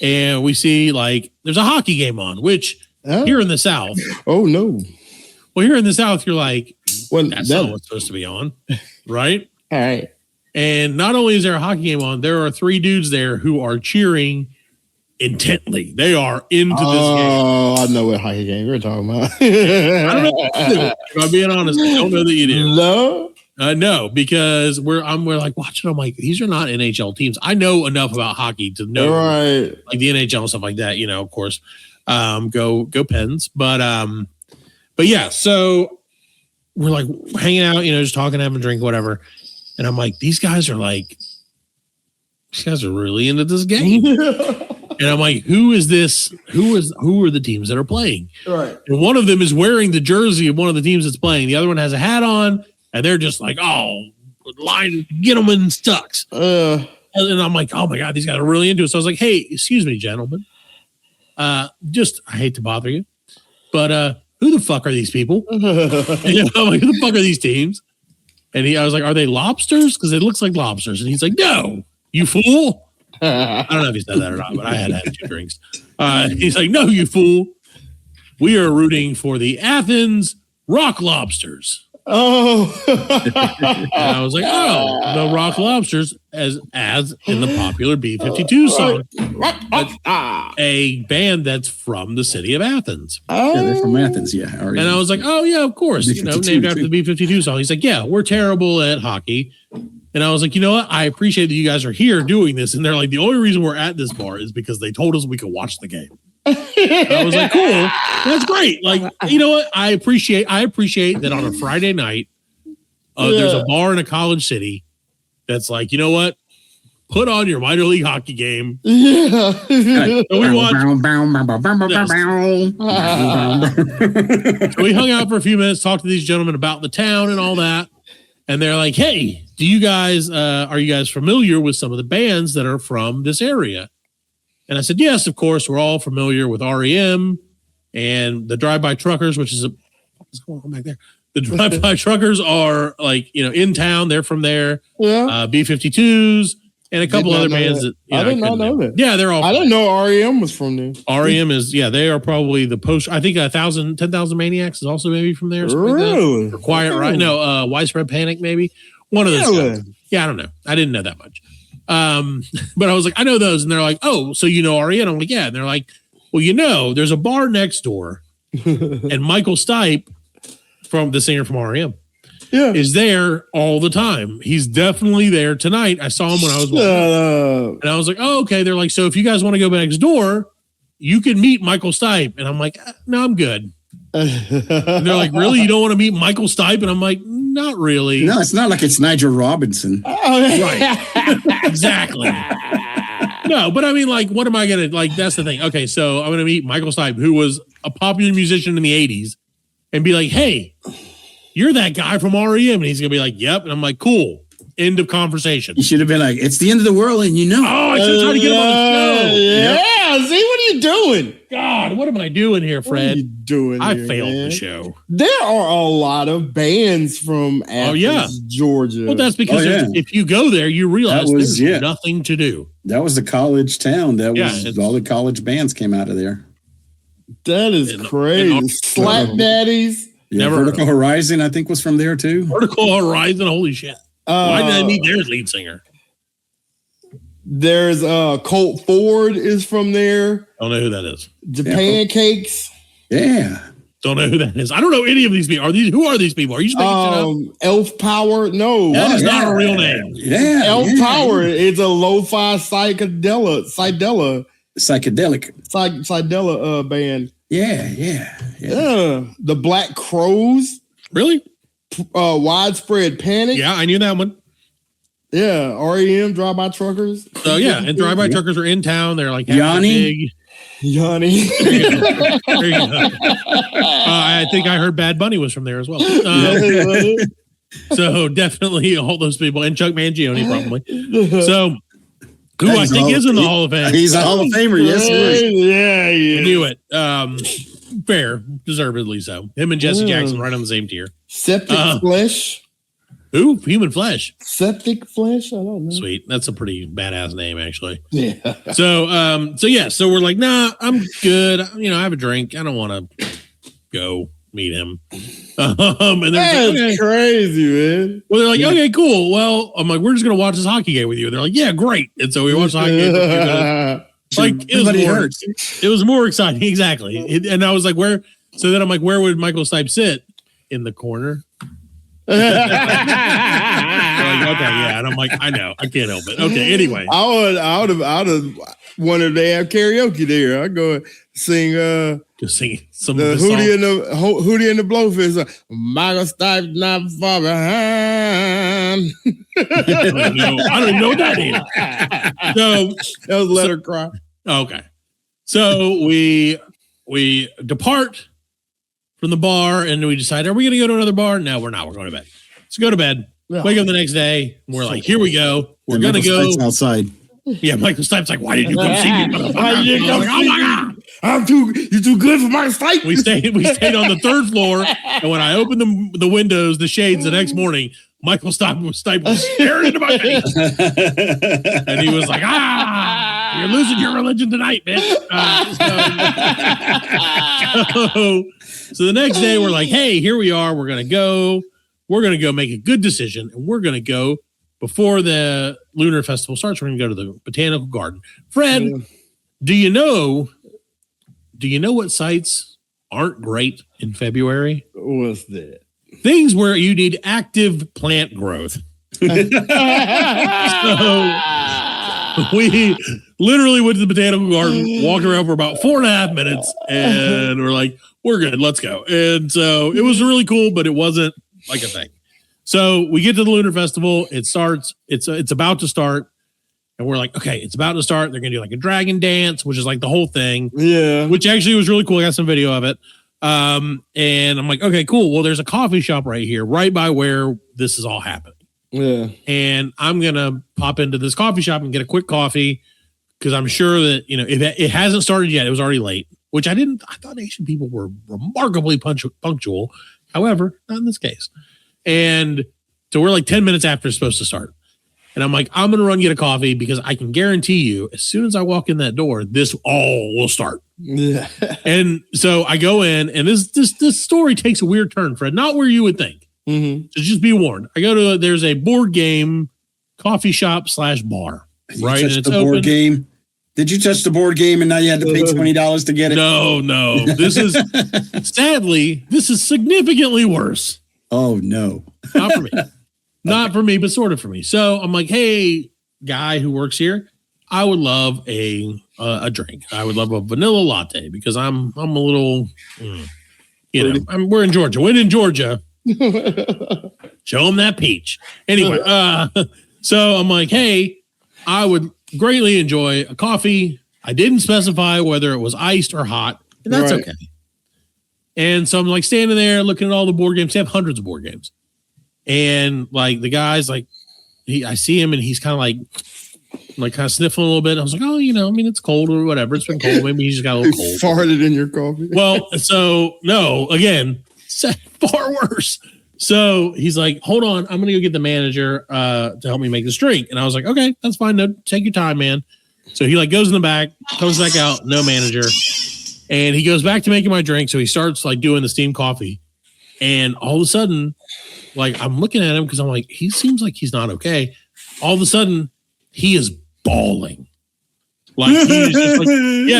[SPEAKER 5] And we see, like, there's a hockey game on, which here in the South.
[SPEAKER 6] Oh, no.
[SPEAKER 5] Well, here in the South, you're like,
[SPEAKER 6] well,
[SPEAKER 5] that's not what's supposed to be on, right?
[SPEAKER 6] All right.
[SPEAKER 5] And not only is there a hockey game on, there are 3 dudes there who are cheering intently. They are into this game.
[SPEAKER 6] Oh, I know what hockey game you're talking about.
[SPEAKER 5] I don't know if you do. If I'm being honest, I don't know that you do.
[SPEAKER 6] No?
[SPEAKER 5] No, because we're like watching. I'm like, these are not NHL teams. I know enough about hockey to know, like the NHL and stuff like that. You know, of course, go Pens. But yeah. So we're like hanging out, you know, just talking, having a drink, whatever. And I'm like, these guys are really into this game. And I'm like, who is this? Who are the teams that are playing?
[SPEAKER 6] Right.
[SPEAKER 5] And one of them is wearing the jersey of one of the teams that's playing. The other one has a hat on, and they're just like, oh, line, get them in stocks. And I'm like, oh my God, these guys are really into it. So I was like, hey, excuse me, gentlemen. I hate to bother you, but who the fuck are these people? I'm like, who the fuck are these teams? And I was like, are they lobsters? Because it looks like lobsters. And he's like, no, you fool. I don't know if he said that or not, but I had 2 drinks. He's like, no, you fool. We are rooting for the Athens Rock Lobsters. Oh. And I was like, oh, the Rock Lobsters, as in the popular B-52 song. A band that's from the city of Athens.
[SPEAKER 7] Yeah, they're from Athens, yeah.
[SPEAKER 5] And I was like, oh, yeah, of course. Named after the B-52 song. He's like, yeah, we're terrible at hockey. And I was like, you know what? I appreciate that you guys are here doing this. And they're like, the only reason we're at this bar is because they told us we could watch the game. I was like, cool. That's great. Like, you know what? I appreciate that on a Friday night, there's a bar in a college city that's like, you know what? Put on your minor league hockey game. Yeah. So we watched. So we hung out for a few minutes, talked to these gentlemen about the town and all that. And they're like, hey, are you guys familiar with some of the bands that are from this area? And I said, yes, of course. We're all familiar with REM and the Drive-By Truckers, which is what's going on back there? The Drive-By Truckers are like, in town. They're from there. Yeah. B-52s and a couple other bands that
[SPEAKER 6] I did not know that.
[SPEAKER 5] Yeah, they're all.
[SPEAKER 6] I didn't know REM was from there.
[SPEAKER 5] REM is, they are probably the post. I think 10,000 Maniacs is also maybe from there.
[SPEAKER 6] Really?
[SPEAKER 5] Or Quiet Riot. No, Widespread Panic maybe. One of those guys. Yeah, I don't know. I didn't know that much. But I was like, I know those. And they're like, oh, so you know REM? I'm like, yeah. And they're like, well, there's a bar next door. And Michael Stipe, from the singer from REM, is there all the time. He's definitely there tonight. I saw him when I was walking. And I was like, oh, okay. They're like, so if you guys want to go next door, you can meet Michael Stipe. And I'm like, no, I'm good. And they're like, really? You don't want to meet Michael Stipe? And I'm like, not really.
[SPEAKER 7] No, it's not like it's Nigel Robinson.
[SPEAKER 5] Right. Exactly. No, but I mean, like, what am I going to, like, that's the thing. Okay, so I'm going to meet Michael Stipe, who was a popular musician in the 80s, and be like, hey, you're that guy from REM. And he's going to be like, yep. And I'm like, cool. End of conversation.
[SPEAKER 7] You should have been like, it's the end of the world, and
[SPEAKER 5] Oh, I should try to get him on the show.
[SPEAKER 6] Yeah. See, what are you doing?
[SPEAKER 5] God, what am I doing here, Fred?
[SPEAKER 6] What are you doing
[SPEAKER 5] I
[SPEAKER 6] here,
[SPEAKER 5] failed
[SPEAKER 6] man?
[SPEAKER 5] the show.
[SPEAKER 6] There are a lot of bands from Athens, Georgia.
[SPEAKER 5] Well, that's because if you go there, you realize there's nothing to do.
[SPEAKER 7] That was the college town. That was all the college bands came out of there.
[SPEAKER 6] That is crazy. Slap Daddies.
[SPEAKER 7] Yeah, Vertical Horizon, I think, was from there too.
[SPEAKER 5] Vertical Horizon, holy shit. Why did I meet their lead singer?
[SPEAKER 6] There's Colt Ford is from there.
[SPEAKER 5] Don't know who that is.
[SPEAKER 6] Japan Cakes.
[SPEAKER 7] Yeah.
[SPEAKER 5] Don't know who that is. I don't know any of these people. Who are these people? Are you making up?
[SPEAKER 6] Elf Power? No.
[SPEAKER 5] That is not a real name.
[SPEAKER 7] Yeah.
[SPEAKER 6] Elf Power is a lo-fi psychedelic band.
[SPEAKER 7] Yeah.
[SPEAKER 6] The Black Crows.
[SPEAKER 5] Really?
[SPEAKER 6] Widespread Panic.
[SPEAKER 5] Yeah, I knew that one.
[SPEAKER 6] Yeah, REM, Drive-By Truckers.
[SPEAKER 5] So yeah, and Drive-By Truckers are in town. They're like
[SPEAKER 6] Yanni.
[SPEAKER 5] There you go. I think I heard Bad Bunny was from there as well. So definitely all those people, and Chuck Mangione probably. So who I think is in the Hall of Fame.
[SPEAKER 7] He's a Hall of Famer. Yes, he is.
[SPEAKER 6] Yeah.
[SPEAKER 5] I knew it. Fair, deservedly so. Him and Jesse Jackson right on the same tier.
[SPEAKER 6] Septic Flesh.
[SPEAKER 5] Who? Human Flesh.
[SPEAKER 6] Septic Flesh? I don't know.
[SPEAKER 5] Sweet. That's a pretty badass name, actually.
[SPEAKER 6] Yeah.
[SPEAKER 5] So we're like, nah, I'm good. I have a drink. I don't want to go meet him. And
[SPEAKER 6] that's like, crazy, man.
[SPEAKER 5] Well, they're like, okay, cool. Well, I'm like, we're just gonna watch this hockey game with you. And they're like, yeah, great. And so we watched the hockey game. Like it was more exciting, exactly. And I was like, where? So then I'm like, where would Michael Stipe sit? In the corner. Like, okay, yeah, and I'm like, I know, I can't help it. Okay, anyway,
[SPEAKER 6] I would have wanted to have karaoke there. I go sing,
[SPEAKER 5] just sing some
[SPEAKER 6] the
[SPEAKER 5] of
[SPEAKER 6] Hootie and the Blowfish. Michael Stipe not far behind.
[SPEAKER 5] I don't even know what that is. So
[SPEAKER 6] that was Let Her Cry.
[SPEAKER 5] Okay, So we depart from the bar and we decide, are we going to go to another bar? No, we're not. We're going to bed. Let's go to bed. Yeah. Wake up the next day. And we're like, here we go. We're going to go
[SPEAKER 7] outside.
[SPEAKER 5] Yeah, Michael Stipe's like, why did you come see me? Why did you come see me? Oh my God.
[SPEAKER 6] You're too good for Michael Stipe.
[SPEAKER 5] We stayed on the third floor. And when I opened the windows, the shades the next morning, Michael Stipe was staring into my face. And he was like, you're losing your religion tonight, bitch. So the next day we're like, hey, here we are. We're going to go make a good decision. And we're going to go before the Lunar Festival starts. We're going to go to the Botanical Garden. Fred, do you know what sites aren't great in February?
[SPEAKER 6] What's that?
[SPEAKER 5] Things where you need active plant growth. So we literally went to the Botanical Garden, walked around for about 4.5 minutes, and we're like, we're good, let's go. And so it was really cool, but it wasn't like a thing. So we get to the Lunar Festival. It starts. It's about to start. And we're like, okay, it's about to start. They're going to do like a dragon dance, which is like the whole thing.
[SPEAKER 6] Yeah.
[SPEAKER 5] Which actually was really cool. I got some video of it. And I'm like, okay, cool. Well, there's a coffee shop right here, right by where this is all happening.
[SPEAKER 6] Yeah.
[SPEAKER 5] And I'm going to pop into this coffee shop and get a quick coffee because I'm sure that, if it hasn't started yet, it was already late, which I thought Asian people were remarkably punctual. However, not in this case. And so we're like 10 minutes after it's supposed to start. And I'm like, I'm going to run get a coffee because I can guarantee you as soon as I walk in that door, this all will start.
[SPEAKER 6] Yeah.
[SPEAKER 5] And so I go in and this story takes a weird turn, Fred, not where you would think.
[SPEAKER 6] Mm-hmm.
[SPEAKER 5] So just be warned. I go to, there's a board game coffee shop / bar, right?
[SPEAKER 7] And it's the open. Board game. Did you touch the board game and now you had to pay $20 to get it?
[SPEAKER 5] No. This is sadly, this is significantly worse.
[SPEAKER 7] Oh no.
[SPEAKER 5] Not for me. Not for me, but sort of for me. So I'm like, hey, guy who works here, I would love a drink. I would love a vanilla latte because I'm a little, we're in Georgia. We're in Georgia. Show them that peach. Anyway, so I'm like, hey, I would greatly enjoy a coffee. I didn't specify whether it was iced or hot, and that's okay. And so I'm like standing there looking at all the board games. They have hundreds of board games. And like the guy's like, I see him and he's kind of like kind of sniffling a little bit. I was like, oh, it's cold or whatever. It's been cold. Maybe he just got a little cold.
[SPEAKER 6] Farted in your coffee.
[SPEAKER 5] Well, so no, again, far worse. So he's like, hold on, I'm going to go get the manager to help me make this drink. And I was like, okay, that's fine. No, take your time, man. So he like goes in the back, comes back out, no manager. And he goes back to making my drink. So he starts like doing the steamed coffee. And all of a sudden, like I'm looking at him because I'm like, he seems like he's not okay. All of a sudden, he is bawling. Like he's just like,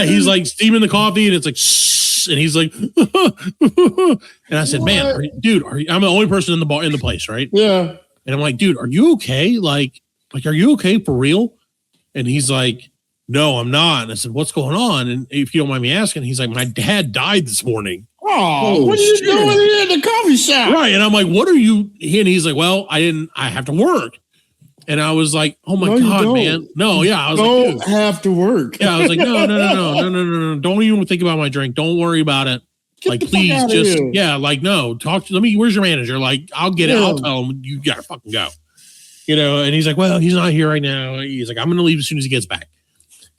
[SPEAKER 5] he's like steaming the coffee and it's like, shh, and he's like, and I said, man, I'm the only person in the place, right?
[SPEAKER 6] Yeah.
[SPEAKER 5] And I'm like, dude, are you okay? Like, are you okay for real? And he's like, no, I'm not. And I said, what's going on? And if you don't mind me asking, he's like, my dad died this morning.
[SPEAKER 6] Oh, what are you doing here at the coffee shop?
[SPEAKER 5] Right. And I'm like, what are you? And he's like, well, I have to work. And I was like, oh my God, man. No, yeah. I was
[SPEAKER 6] don't
[SPEAKER 5] like,
[SPEAKER 6] have to work.
[SPEAKER 5] Yeah. I was like, no. Don't even think about my drink. Don't worry about it. Like, please just, no, talk to me. Where's your manager? Like, I'll get it. I'll tell him you got to fucking go. And he's like, well, he's not here right now. He's like, I'm going to leave as soon as he gets back.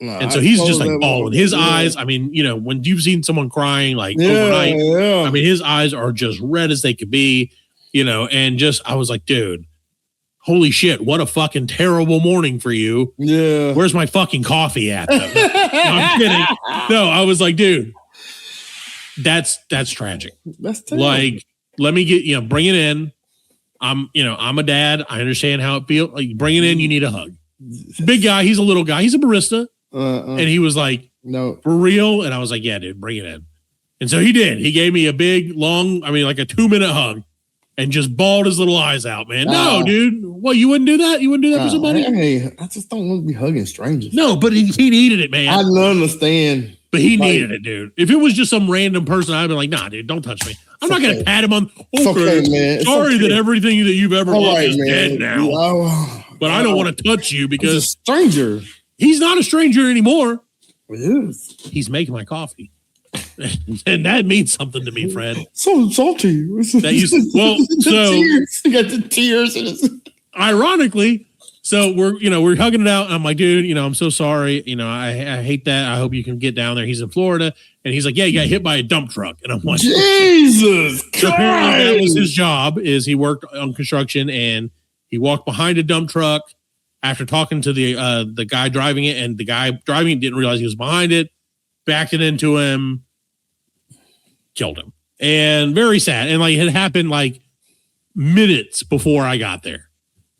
[SPEAKER 5] No, and so he's just like bawling. His eyes, I mean, when you've seen someone crying like overnight, I mean, his eyes are just red as they could be, and I was like, dude, holy shit, what a fucking terrible morning for you.
[SPEAKER 6] Yeah.
[SPEAKER 5] Where's my fucking coffee at? No, I'm kidding. No, I was like, dude, that's tragic.
[SPEAKER 6] That's terrible.
[SPEAKER 5] Like, let me get, bring it in. I'm a dad. I understand how it feels. Like, bring it in. You need a hug. Big guy. He's a little guy. He's a barista. And he was like, no, for real. And I was like, yeah, dude, bring it in. And so he did. He gave me a big, long, like a 2-minute hug and just bawled his little eyes out, man. No, dude. What, you wouldn't do that? You wouldn't do that for somebody?
[SPEAKER 6] Hey, I just don't want to be hugging strangers.
[SPEAKER 5] No, but he needed it, man.
[SPEAKER 6] I understand.
[SPEAKER 5] But he needed it, dude. If it was just some random person, I'd be like, nah, dude, don't touch me. I'm not going to pat him on. Okay, man. Sorry that everything that you've ever loved is dead now. But I don't want to touch you because
[SPEAKER 6] it's a stranger.
[SPEAKER 5] He's not a stranger anymore.
[SPEAKER 6] Yes.
[SPEAKER 5] He's making my coffee. And that means something to me, Fred.
[SPEAKER 6] So salty.
[SPEAKER 5] That so
[SPEAKER 6] tears. You got the tears in his.
[SPEAKER 5] Ironically, so we're hugging it out. And I'm like, dude, I'm so sorry. I hate that. I hope you can get down there. He's in Florida. And he's like, yeah, you got hit by a dump truck. And I'm like,
[SPEAKER 6] Jesus Christ.
[SPEAKER 5] So apparently that was his job, is he worked on construction and he walked behind a dump truck after talking to the guy driving it. And the guy driving it didn't realize he was behind it, backed it into him, killed him. And very sad. And like it happened like minutes before I got there.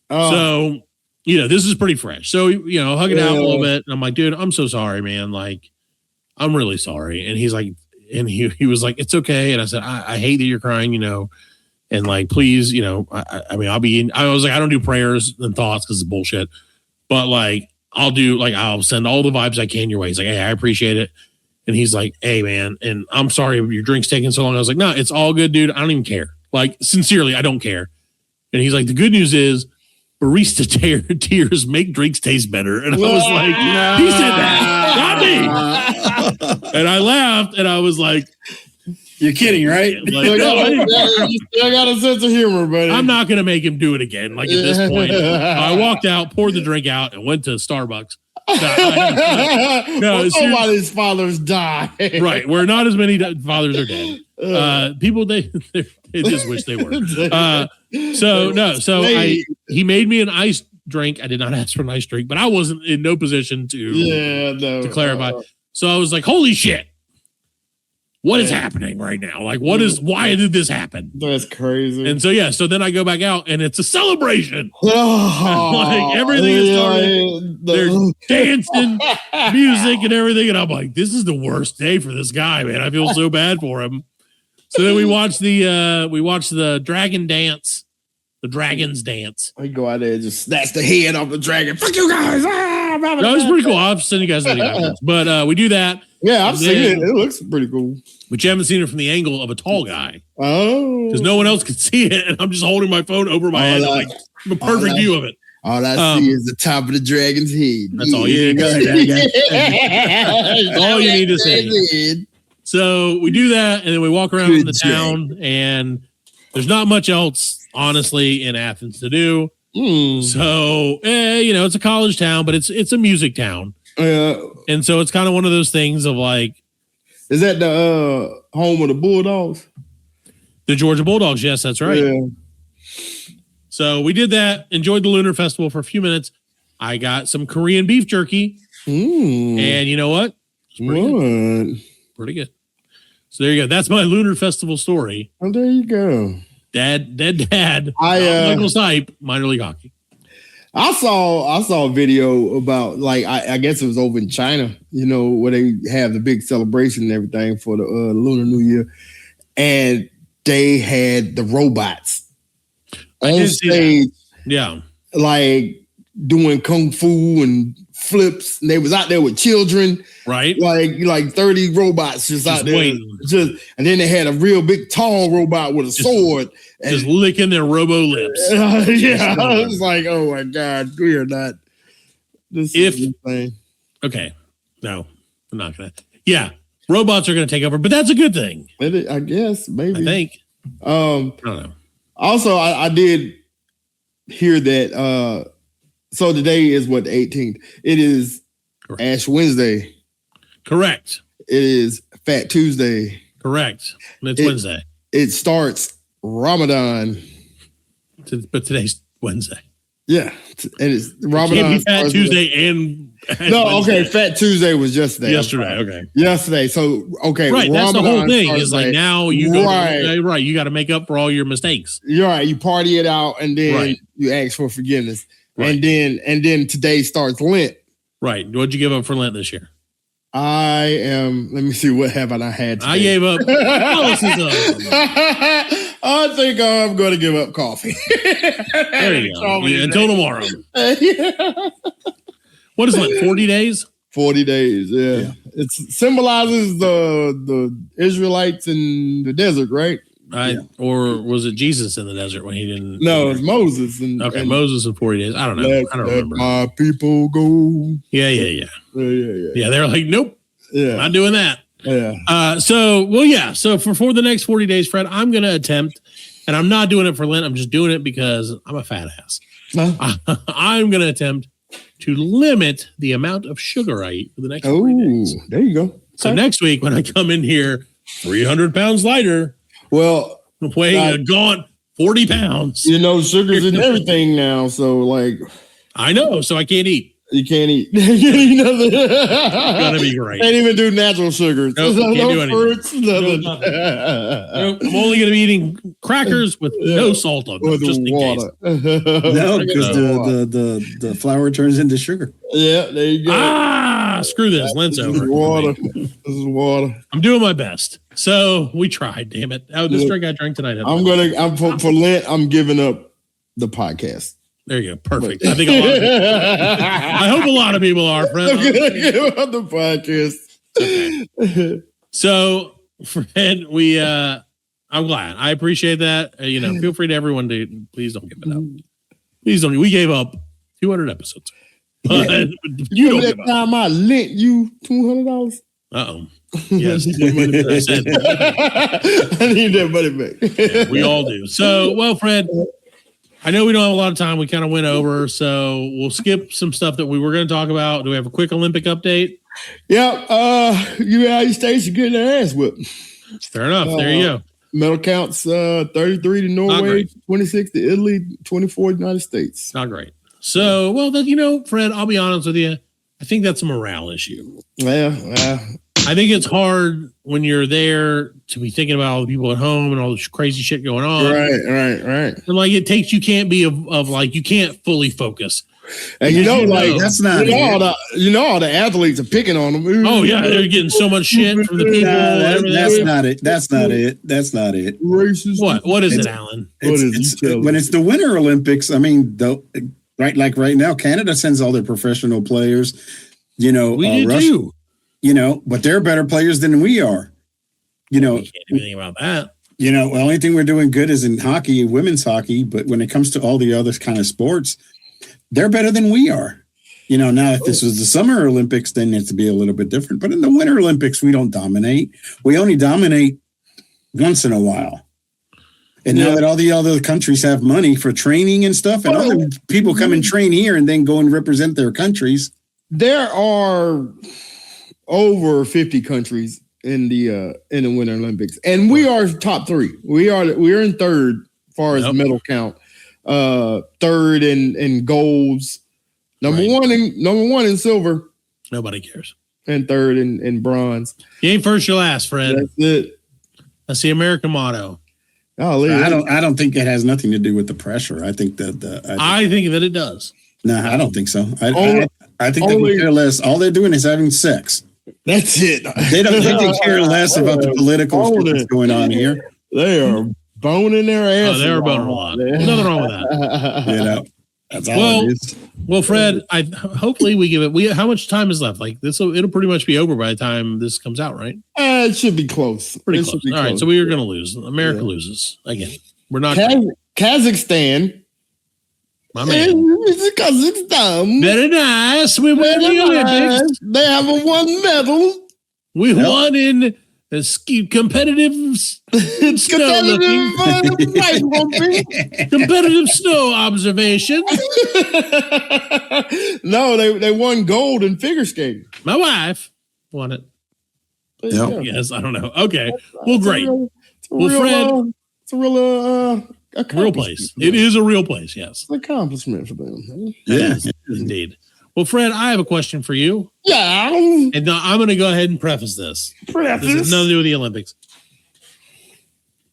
[SPEAKER 5] So, this is pretty fresh. So, hug it out a little bit. And I'm like, dude, I'm so sorry, man. Like, I'm really sorry. And he's like, and he was like, it's okay. And I said, I hate that you're crying, and like, please, I was like, I don't do prayers and thoughts because it's bullshit. But like, I'll send all the vibes I can your way. He's like, hey, I appreciate it. And he's like, hey, man, and I'm sorry your drink's taking so long. I was like, no, it's all good, dude. I don't even care. Like, sincerely, I don't care. And he's like, the good news is barista tears make drinks taste better. And I was like, he said that, not me. And I laughed and I was like,
[SPEAKER 7] you're kidding, right?
[SPEAKER 6] Like, you still got a sense of humor, buddy.
[SPEAKER 5] I'm not going to make him do it again. Like at this point, I walked out, poured the drink out, and went to Starbucks. No,
[SPEAKER 6] somebody's fathers die.
[SPEAKER 5] Right, where not as many fathers are dead. People they just wish they were. He made me an iced drink. I did not ask for an iced drink, but I wasn't in no position to clarify. So I was like, "Holy shit, what is happening right now? Like, why did this happen?"
[SPEAKER 6] That's crazy.
[SPEAKER 5] And so then I go back out and it's a celebration. Like everything is starting. They're dancing, music and everything. And I'm like, this is the worst day for this guy, man. I feel so bad for him. So then we watched the dragon dance, the dragons dance.
[SPEAKER 6] I go out there and just snatch the head off the dragon. Fuck you guys.
[SPEAKER 5] That was pretty cool. I'll send you guys the video. But we do that.
[SPEAKER 6] Yeah, I've seen it. It looks pretty cool.
[SPEAKER 5] But you haven't seen it from the angle of a tall guy.
[SPEAKER 6] Oh.
[SPEAKER 5] Because no one else could see it. And I'm just holding my phone over my head. Like a perfect view of it.
[SPEAKER 6] All I see is the top of the dragon's head.
[SPEAKER 5] That's all you need to say. That's all you need to say. So we do that. And then we walk around in the town. And there's not much else, honestly, in Athens to do. So, it's a college town, but it's a music town. And so it's kind of one of those things of like,
[SPEAKER 6] is that the home of the Bulldogs?
[SPEAKER 5] The Georgia Bulldogs, yes, that's right.
[SPEAKER 6] Yeah.
[SPEAKER 5] So we did that, enjoyed the Lunar Festival for a few minutes. I got some Korean beef jerky. And you know what? Pretty good. So there you go. That's my Lunar Festival story.
[SPEAKER 6] Oh, there you go.
[SPEAKER 5] Dead dad. Michael Stipe, minor league hockey.
[SPEAKER 6] I saw a video about, like, I guess it was over in China, where they have the big celebration and everything for the Lunar New Year. And they had the robots on stage.
[SPEAKER 5] Yeah.
[SPEAKER 6] Like doing kung fu and flips. And they was out there with children.
[SPEAKER 5] Right.
[SPEAKER 6] Like 30 robots just out there.
[SPEAKER 5] Waiting.
[SPEAKER 6] And then they had a real big tall robot with a sword.
[SPEAKER 5] Just licking their robo lips.
[SPEAKER 6] Yeah. I was like, oh my God, we are not. This is insane.
[SPEAKER 5] Okay. No, I'm not going to. Yeah. Robots are going to take over, but that's a good thing.
[SPEAKER 6] I guess, maybe.
[SPEAKER 5] I think.
[SPEAKER 6] I don't know. Also, I did hear that. So today is what, the 18th? It is Correct. Ash Wednesday.
[SPEAKER 5] Correct.
[SPEAKER 6] It is Fat Tuesday.
[SPEAKER 5] Correct. It's Wednesday.
[SPEAKER 6] It starts Ramadan.
[SPEAKER 5] But today's Wednesday.
[SPEAKER 6] Yeah. And it's Ramadan.
[SPEAKER 5] It can't be Fat Tuesday and
[SPEAKER 6] no, Wednesday. Okay. Fat Tuesday was yesterday.
[SPEAKER 5] Okay.
[SPEAKER 6] Yesterday. So, okay.
[SPEAKER 5] Right. Ramadan, that's the whole thing. Is like now you go
[SPEAKER 6] right.
[SPEAKER 5] You got to make up for all your mistakes.
[SPEAKER 6] You're right. You party it out and then you ask for forgiveness. Right. And then today starts Lent.
[SPEAKER 5] Right. What'd you give up for Lent this year?
[SPEAKER 6] Let me see, what haven't I had today?
[SPEAKER 5] I gave up.
[SPEAKER 6] I think I'm going to give up coffee.
[SPEAKER 5] There you go. Until tomorrow. What is Lent? 40 days?
[SPEAKER 6] 40 days, yeah. It symbolizes the Israelites in the desert, right?
[SPEAKER 5] Or was it Jesus in the desert when he didn't?
[SPEAKER 6] No, it's Moses.
[SPEAKER 5] Moses in 40 days. I don't know. I don't remember.
[SPEAKER 6] My people go.
[SPEAKER 5] Yeah. They're like, nope.
[SPEAKER 6] Yeah.
[SPEAKER 5] Not doing that.
[SPEAKER 6] Yeah.
[SPEAKER 5] So for the next 40 days, Fred, I'm going to attempt, and I'm not doing it for Lent. I'm just doing it because I'm a fat ass. I'm going to attempt to limit the amount of sugar I eat for the next 40 days.
[SPEAKER 6] There you go.
[SPEAKER 5] So next week when I come in here 300 pounds lighter, weighing a gaunt 40 pounds.
[SPEAKER 6] Sugar's in everything now. So
[SPEAKER 5] I know. So I can't eat.
[SPEAKER 6] You can't eat.
[SPEAKER 5] It's gonna be great.
[SPEAKER 6] Can't even do natural sugars.
[SPEAKER 5] Nope, can't do
[SPEAKER 6] fruits, nothing.
[SPEAKER 5] Nope, I'm only gonna be eating crackers with no salt on them, just in
[SPEAKER 6] water.
[SPEAKER 7] No, because the flour turns into sugar.
[SPEAKER 6] Yeah, there you go.
[SPEAKER 5] Screw this. Lent's over.
[SPEAKER 6] This is water.
[SPEAKER 5] I'm doing my best. So we tried. Damn it! This drink I drank tonight.
[SPEAKER 6] I'm for Lent. I'm giving up the podcast.
[SPEAKER 5] There you go. Perfect. I think I hope a lot of people are, friend.
[SPEAKER 6] I'm gonna give up the podcast.
[SPEAKER 5] Okay. So, Fred, I'm glad. I appreciate that. Feel free to everyone to please don't give it up. Please don't. We gave up 200 episodes. But you don't give up.
[SPEAKER 6] Time I lent you $200.
[SPEAKER 5] Uh-oh. Yes. I
[SPEAKER 6] need that money back.
[SPEAKER 5] Yeah, we all do. So, Fred, I know we don't have a lot of time. We kind of went over, so we'll skip some stuff that we were going to talk about. Do we have a quick Olympic update?
[SPEAKER 6] Yeah. United States are getting their ass whipped.
[SPEAKER 5] Fair enough. There you go.
[SPEAKER 6] Medal counts 33 to Norway, 26 to Italy, 24 to United States.
[SPEAKER 5] Not great. So, Fred, I'll be honest with you. I think that's a morale issue.
[SPEAKER 6] Yeah.
[SPEAKER 5] I think it's hard when you're there to be thinking about all the people at home and all this crazy shit going on.
[SPEAKER 6] Right.
[SPEAKER 5] And it takes, you can't be you can't fully focus.
[SPEAKER 6] And
[SPEAKER 7] that's not
[SPEAKER 6] all the athletes are picking on them.
[SPEAKER 5] Oh yeah, they're getting so much shit from the people.
[SPEAKER 7] That's not it. That's not it.
[SPEAKER 6] Racist.
[SPEAKER 5] What is it, Allan?
[SPEAKER 7] When it's the Winter Olympics, I mean, right now, Canada sends all their professional players.
[SPEAKER 5] We do
[SPEAKER 7] Russia,
[SPEAKER 5] too.
[SPEAKER 7] But they're better players than we are.
[SPEAKER 5] We can't do anything about that.
[SPEAKER 7] The only thing we're doing good is in hockey, women's hockey. But when it comes to all the other kind of sports, they're better than we are. Now if this was the Summer Olympics, then it's to be a little bit different. But in the Winter Olympics, we don't dominate. We only dominate once in a while. And now that all the other countries have money for training and stuff, and other people come and train here and then go and represent their countries.
[SPEAKER 6] There are over 50 countries in the Winter Olympics, and we are top 3. We're in third as far as medal count. Third in golds, number one in silver.
[SPEAKER 5] Nobody cares.
[SPEAKER 6] And third in bronze.
[SPEAKER 5] You ain't first, you're last, Fred.
[SPEAKER 6] That's it.
[SPEAKER 5] That's the American motto.
[SPEAKER 7] I don't think it has nothing to do with the pressure. I think that
[SPEAKER 5] I think that it does.
[SPEAKER 7] No, I don't think so. I think they care less. All they're doing is having sex.
[SPEAKER 6] That's it.
[SPEAKER 7] They don't think they care less about the political shit that's going on here.
[SPEAKER 6] They are boning their ass.
[SPEAKER 5] Oh, they're boning a lot. Nothing wrong with that.
[SPEAKER 7] That's all it is.
[SPEAKER 5] Well, Fred, hopefully we give it. How much time is left? It'll pretty much be over by the time this comes out, right?
[SPEAKER 6] It should be close.
[SPEAKER 5] Pretty close. All right, so we are going to lose. America loses again. We're not.
[SPEAKER 6] Kazakhstan.
[SPEAKER 5] My man.
[SPEAKER 6] Kazakhstan.
[SPEAKER 5] Very nice. We won the Olympics.
[SPEAKER 6] They have a 1 medal.
[SPEAKER 5] We won in competitive competitive snow observation.
[SPEAKER 6] No, they won gold in figure skating.
[SPEAKER 5] My wife won it. Yes, I don't know. Okay. Well, great. Fred,
[SPEAKER 6] it's a real
[SPEAKER 5] place. It is a real place. Yes.
[SPEAKER 6] It's an accomplishment for them.
[SPEAKER 7] Yeah,
[SPEAKER 5] indeed. Well, Fred, I have a question for you.
[SPEAKER 6] Yeah.
[SPEAKER 5] And now I'm going to go ahead and preface this. This has nothing to do with the Olympics.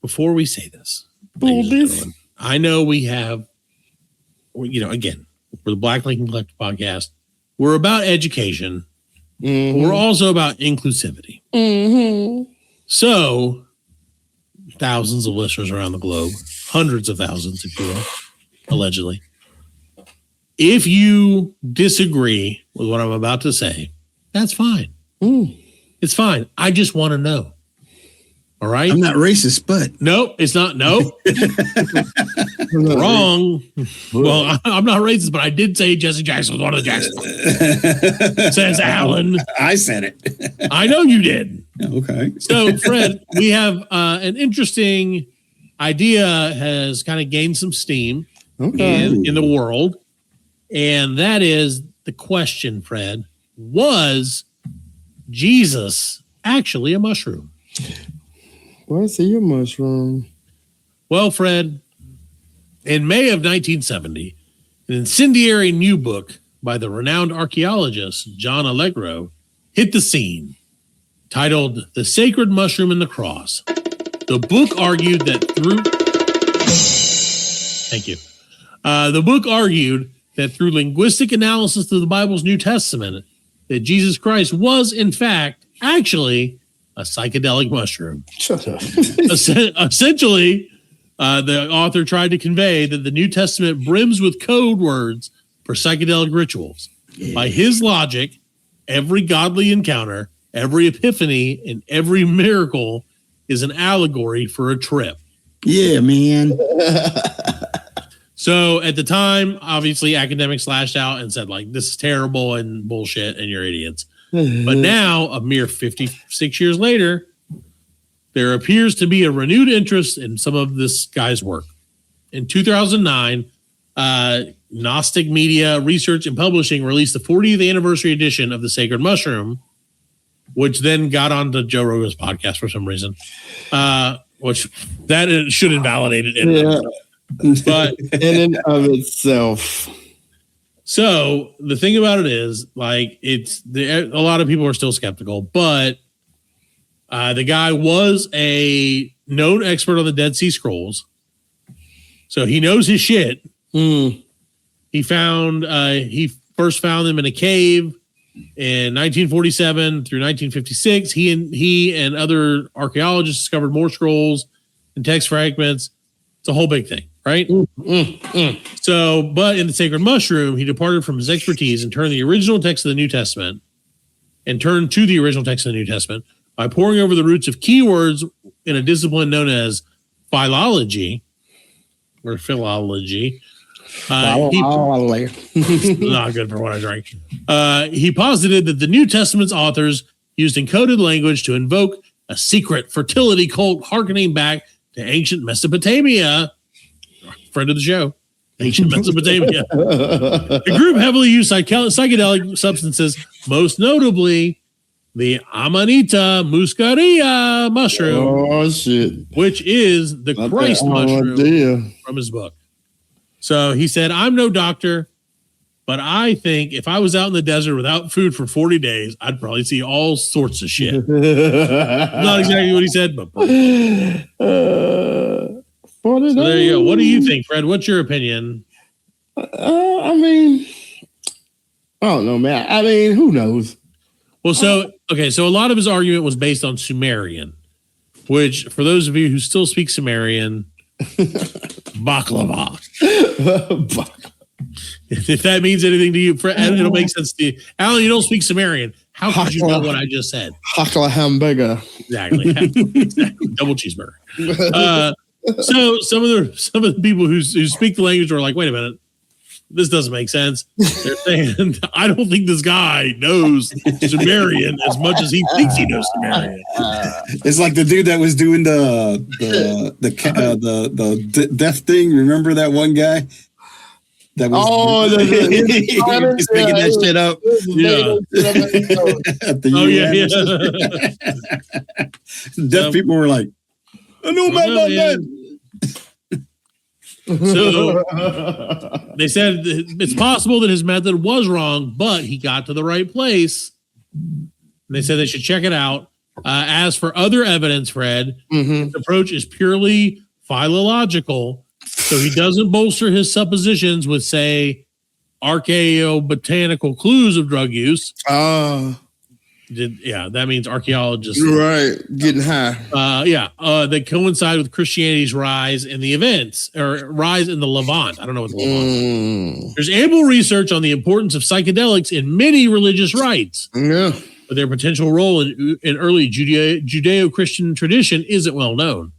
[SPEAKER 5] Before we say this, I know we have, again, we're the Black Lincoln Collective Podcast. We're about education. Mm-hmm. We're also about inclusivity.
[SPEAKER 6] Mm-hmm.
[SPEAKER 5] So, thousands of listeners around the globe, hundreds of thousands, if you will, allegedly. If you disagree with what I'm about to say, that's fine. It's fine. I just want to know. All right.
[SPEAKER 7] I'm not racist, but
[SPEAKER 5] nope, it's not. Nope. Wrong. Well, I'm not racist, but I did say Jesse Jackson was one of the Jacksons. Says Allan.
[SPEAKER 7] I said it.
[SPEAKER 5] I know you did.
[SPEAKER 7] Okay.
[SPEAKER 5] So, Fred, we have an interesting idea has kind of gained some steam in the world. And that is the question, Fred. Was Jesus actually a mushroom?
[SPEAKER 6] Was he a mushroom?
[SPEAKER 5] Well, Fred, in May of 1970, an incendiary new book by the renowned archaeologist John Allegro hit the scene, titled The Sacred Mushroom and the Cross. The book argued that through linguistic analysis of the Bible's New Testament, that Jesus Christ was, in fact, actually a psychedelic mushroom.
[SPEAKER 6] Shut up.
[SPEAKER 5] Essentially, the author tried to convey that the New Testament brims with code words for psychedelic rituals. Yeah. By his logic, every godly encounter, every epiphany, and every miracle is an allegory for a trip.
[SPEAKER 7] Yeah, man.
[SPEAKER 5] So at the time, obviously, academics lashed out and said, like, this is terrible and bullshit and you're idiots. But now, a mere 56 years later, there appears to be a renewed interest in some of this guy's work. In 2009, Gnostic Media Research and Publishing released the 40th anniversary edition of The Sacred Mushroom, which then got onto Joe Rogan's podcast for some reason, which that should invalidate it. But
[SPEAKER 6] in and of itself.
[SPEAKER 5] So the thing about it is, like, a lot of people are still skeptical, but the guy was a known expert on the Dead Sea Scrolls, so he knows his shit. He first found them in a cave in 1947 through 1956. He and other archaeologists discovered more scrolls and text fragments. It's a whole big thing, right? So, but in The Sacred Mushroom, he departed from his expertise and turned to the original text of the New Testament by poring over the roots of keywords in a discipline known as philology. Not good for what I drank. He posited that the New Testament's authors used encoded language to invoke a secret fertility cult harkening back to ancient Mesopotamia. Friend of the show, ancient Mesopotamia. The group heavily used psychedelic substances, most notably the Amanita muscaria mushroom, which is the Christ mushroom from his book. So he said, I'm no doctor, but I think if I was out in the desert without food for 40 days, I'd probably see all sorts of shit. Not exactly what he said, but so there you go. What do you think, Fred? What's your opinion?
[SPEAKER 6] I mean, I don't know, man. I mean, who knows?
[SPEAKER 5] Well, so a lot of his argument was based on Sumerian, which, for those of you who still speak Sumerian, baklava. If that means anything to you, Fred, it'll make sense to you. Allan, you don't speak Sumerian. How could you know what I just said?
[SPEAKER 6] Hakla hamburger.
[SPEAKER 5] Exactly. Double cheeseburger. So some of the people who speak the language are like, wait a minute, this doesn't make sense. They're saying, I don't think this guy knows Sumerian as much as he thinks he knows Sumerian.
[SPEAKER 7] It's like the dude that was doing the deaf thing. Remember that one guy? That was he's picking that shit up. Deaf people were like, I know about that.
[SPEAKER 5] So they said it's possible that his method was wrong, but he got to the right place. And they said they should check it out. As for other evidence, Fred, his approach is purely philological. So he doesn't bolster his suppositions with, say, archaeobotanical clues of drug use. That means archaeologists.
[SPEAKER 6] Right, getting high.
[SPEAKER 5] That coincide with Christianity's rise in the events, or rise in the Levant. I don't know what the Levant is. There's ample research on the importance of psychedelics in many religious rites.
[SPEAKER 6] Yeah.
[SPEAKER 8] but their potential role in early Judeo-Christian tradition isn't well known.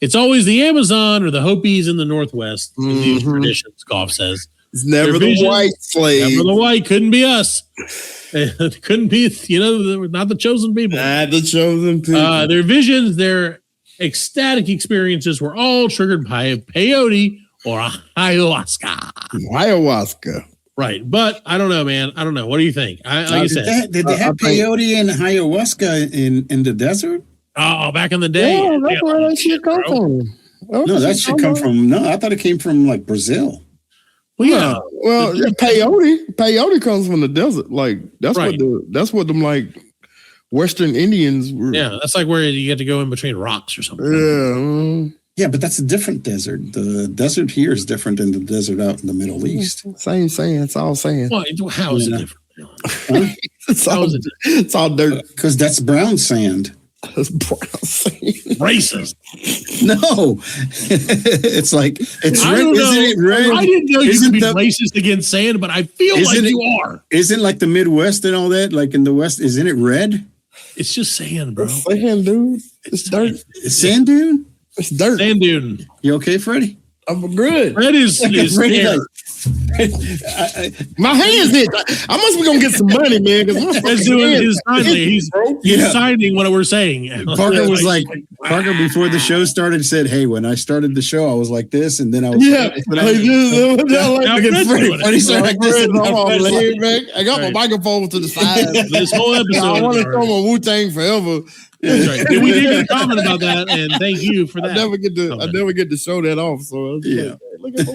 [SPEAKER 8] It's always the Amazon or the Hopis in the Northwest in these traditions, Goff says.
[SPEAKER 6] It's never the white slave.
[SPEAKER 8] Never the white. Couldn't be us. It couldn't be, not the chosen people.
[SPEAKER 6] Not the chosen people.
[SPEAKER 8] Their visions, their ecstatic experiences were all triggered by peyote or ayahuasca.
[SPEAKER 6] Ayahuasca.
[SPEAKER 8] Right. But I don't know, man. I don't know. What do you think? Like I said,
[SPEAKER 7] did they have peyote and ayahuasca in the desert?
[SPEAKER 8] Oh, back in the day.
[SPEAKER 6] Yeah, that's where that shit come from.
[SPEAKER 7] No, that should come from. No, I thought it came from like Brazil.
[SPEAKER 8] Well, yeah.
[SPEAKER 6] Well, peyote comes from the desert. Like that's what them like Western Indians were.
[SPEAKER 8] Yeah, that's like where you get to go in between rocks or something.
[SPEAKER 6] Yeah.
[SPEAKER 7] Yeah, but that's a different desert. The desert here is different than the desert out in the Middle East.
[SPEAKER 6] Same saying. It's all saying.
[SPEAKER 8] Well, how is it different?
[SPEAKER 7] Huh?
[SPEAKER 6] It's all dirt.
[SPEAKER 7] Because that's brown sand.
[SPEAKER 6] That's brown sand.
[SPEAKER 8] Racist.
[SPEAKER 7] No. It's like, it's red. Isn't it red?
[SPEAKER 8] I didn't know you could be racist against sand, but I feel like you are.
[SPEAKER 7] Isn't like the Midwest and all that? Like in the West, isn't it red?
[SPEAKER 8] It's just sand, bro.
[SPEAKER 6] It's sand, dude. It's dirt.
[SPEAKER 7] It's sand dune?
[SPEAKER 6] It's dirt.
[SPEAKER 8] Sand dune.
[SPEAKER 7] You okay, Freddie?
[SPEAKER 6] I'm good.
[SPEAKER 8] Red is air.
[SPEAKER 6] My hands hit. I must be gonna get some money, man.
[SPEAKER 8] He's signing what we're saying.
[SPEAKER 7] Parker was like, Parker before the show started said, "Hey, when I started the show, I was like this, and then I was
[SPEAKER 6] I got my microphone to the side.
[SPEAKER 8] This whole episode,
[SPEAKER 6] I want to throw my Wu-Tang forever."
[SPEAKER 8] That's right. We did get a comment about that, and thank you for that.
[SPEAKER 6] I never get to show that off. So
[SPEAKER 7] yeah,
[SPEAKER 6] look at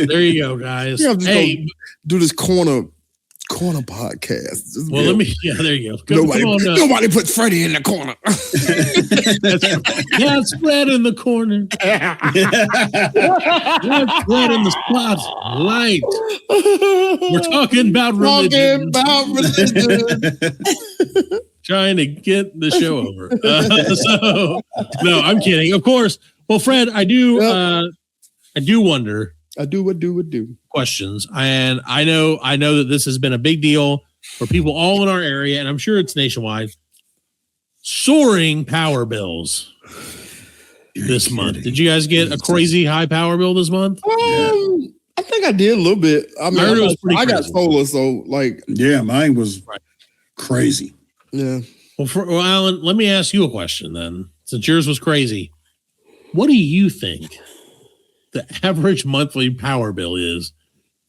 [SPEAKER 8] there you go, guys.
[SPEAKER 6] Hey, do this corner podcast.
[SPEAKER 8] Well, there you go.
[SPEAKER 6] Nobody put Freddie in the corner.
[SPEAKER 8] That's Fred in the corner. That's Fred in the spotlight. We're talking about religion. Trying to get the show over. No, I'm kidding. Of course. Well, Fred, I do wonder.
[SPEAKER 6] I do.
[SPEAKER 8] Questions, and I know that this has been a big deal for people all in our area, and I'm sure it's nationwide. Soaring power bills this month. Did you guys get a crazy high power bill this month?
[SPEAKER 6] I think I did a little bit. I mean, I got solar, so like,
[SPEAKER 7] yeah, mine was crazy.
[SPEAKER 6] Yeah.
[SPEAKER 8] Well, Allan, let me ask you a question then. Since yours was crazy, what do you think the average monthly power bill is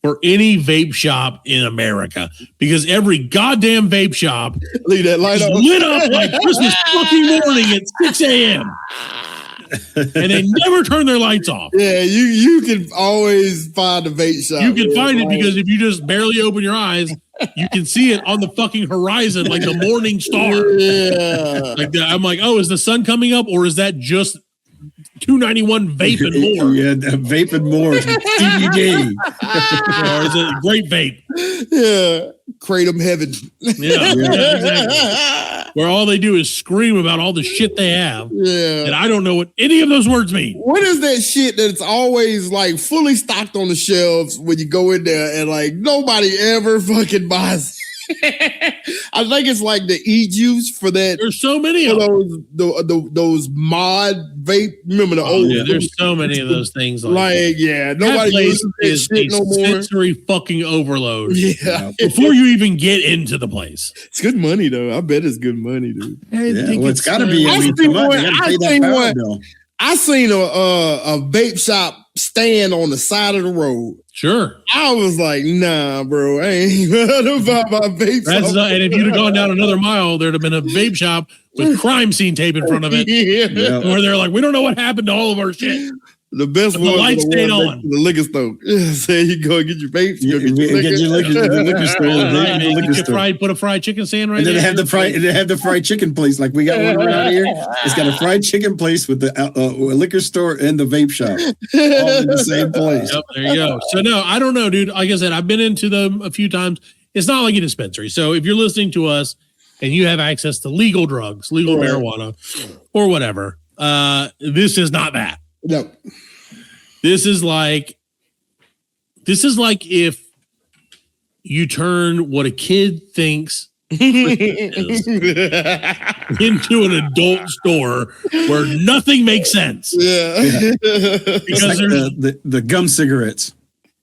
[SPEAKER 8] for any vape shop in America? Because every goddamn vape shop
[SPEAKER 6] leave that light on,
[SPEAKER 8] lit up like Christmas fucking morning at 6 a.m. and they never turn their lights off.
[SPEAKER 6] Yeah, you can always find a vape shop.
[SPEAKER 8] You can find it because if you just barely open your eyes, you can see it on the fucking horizon like the morning star.
[SPEAKER 6] Yeah.
[SPEAKER 8] I'm like, oh, is the sun coming up, or is that just 291 vape and more?
[SPEAKER 7] Yeah, vape and more. CBD.
[SPEAKER 8] Or is it great vape?
[SPEAKER 6] Yeah. Kratom heaven.
[SPEAKER 8] Yeah, exactly. Where all they do is scream about all the shit they have.
[SPEAKER 6] Yeah.
[SPEAKER 8] And I don't know what any of those words mean.
[SPEAKER 6] What is that shit that's always like fully stocked on the shelves when you go in there and like nobody ever fucking buys? I think it's like the e-juice for that.
[SPEAKER 8] There's so many of
[SPEAKER 6] those mod vape. Remember the old?
[SPEAKER 8] Yeah, there's so many of those things.
[SPEAKER 6] Nobody uses that shit no more.
[SPEAKER 8] Sensory fucking overload.
[SPEAKER 6] Yeah.
[SPEAKER 8] Before you even get into the place,
[SPEAKER 6] it's good money though. I bet it's good money, dude.
[SPEAKER 7] It's got to be.
[SPEAKER 6] I seen a vape shop stand on the side of the road.
[SPEAKER 8] Sure.
[SPEAKER 6] I was like, nah, bro, I ain't gonna buy my vape shop.
[SPEAKER 8] And if you'd have gone down another mile, there'd have been a vape shop with crime scene tape in front of it.
[SPEAKER 6] Yeah.
[SPEAKER 8] Where they're like, we don't know what happened to all of our shit.
[SPEAKER 6] The best one.
[SPEAKER 8] The light stayed on.
[SPEAKER 6] The liquor store. So you go get your vapes.
[SPEAKER 7] Get your liquor store.
[SPEAKER 8] You can put a fried chicken stand right there.
[SPEAKER 7] They have the fried chicken place. Like we got one around here. It's got a fried chicken place with the liquor store and the vape shop all in the same place.
[SPEAKER 8] Yep, there you go. So no, I don't know, dude. Like I said, I've been into them a few times. It's not like a dispensary. So if you're listening to us and you have access to legal drugs, legal marijuana, or whatever, this is not that.
[SPEAKER 6] No.
[SPEAKER 8] This is like if you turn what a kid thinks into an adult store where nothing makes sense.
[SPEAKER 6] Yeah.
[SPEAKER 7] Because like the gum cigarettes.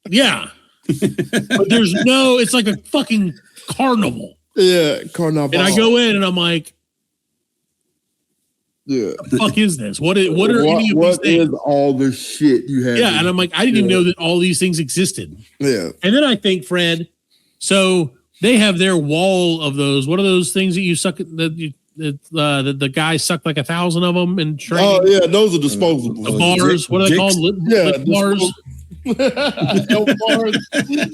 [SPEAKER 8] Yeah. But there's it's like a fucking carnival.
[SPEAKER 6] Yeah, carnival.
[SPEAKER 8] And I go in and I'm like,
[SPEAKER 6] yeah.
[SPEAKER 8] The fuck is this? What are any of these things?
[SPEAKER 6] Is all the shit you have?
[SPEAKER 8] Yeah, and I'm like, I didn't even know that all these things existed.
[SPEAKER 6] Yeah.
[SPEAKER 8] And then I think, Fred, so they have their wall of those. What are those things that you suck that the guy sucked like 1,000 of them and shrank?
[SPEAKER 6] Oh yeah, those are disposable.
[SPEAKER 8] The bars, what are they called? Lip bars.
[SPEAKER 6] Elf bars.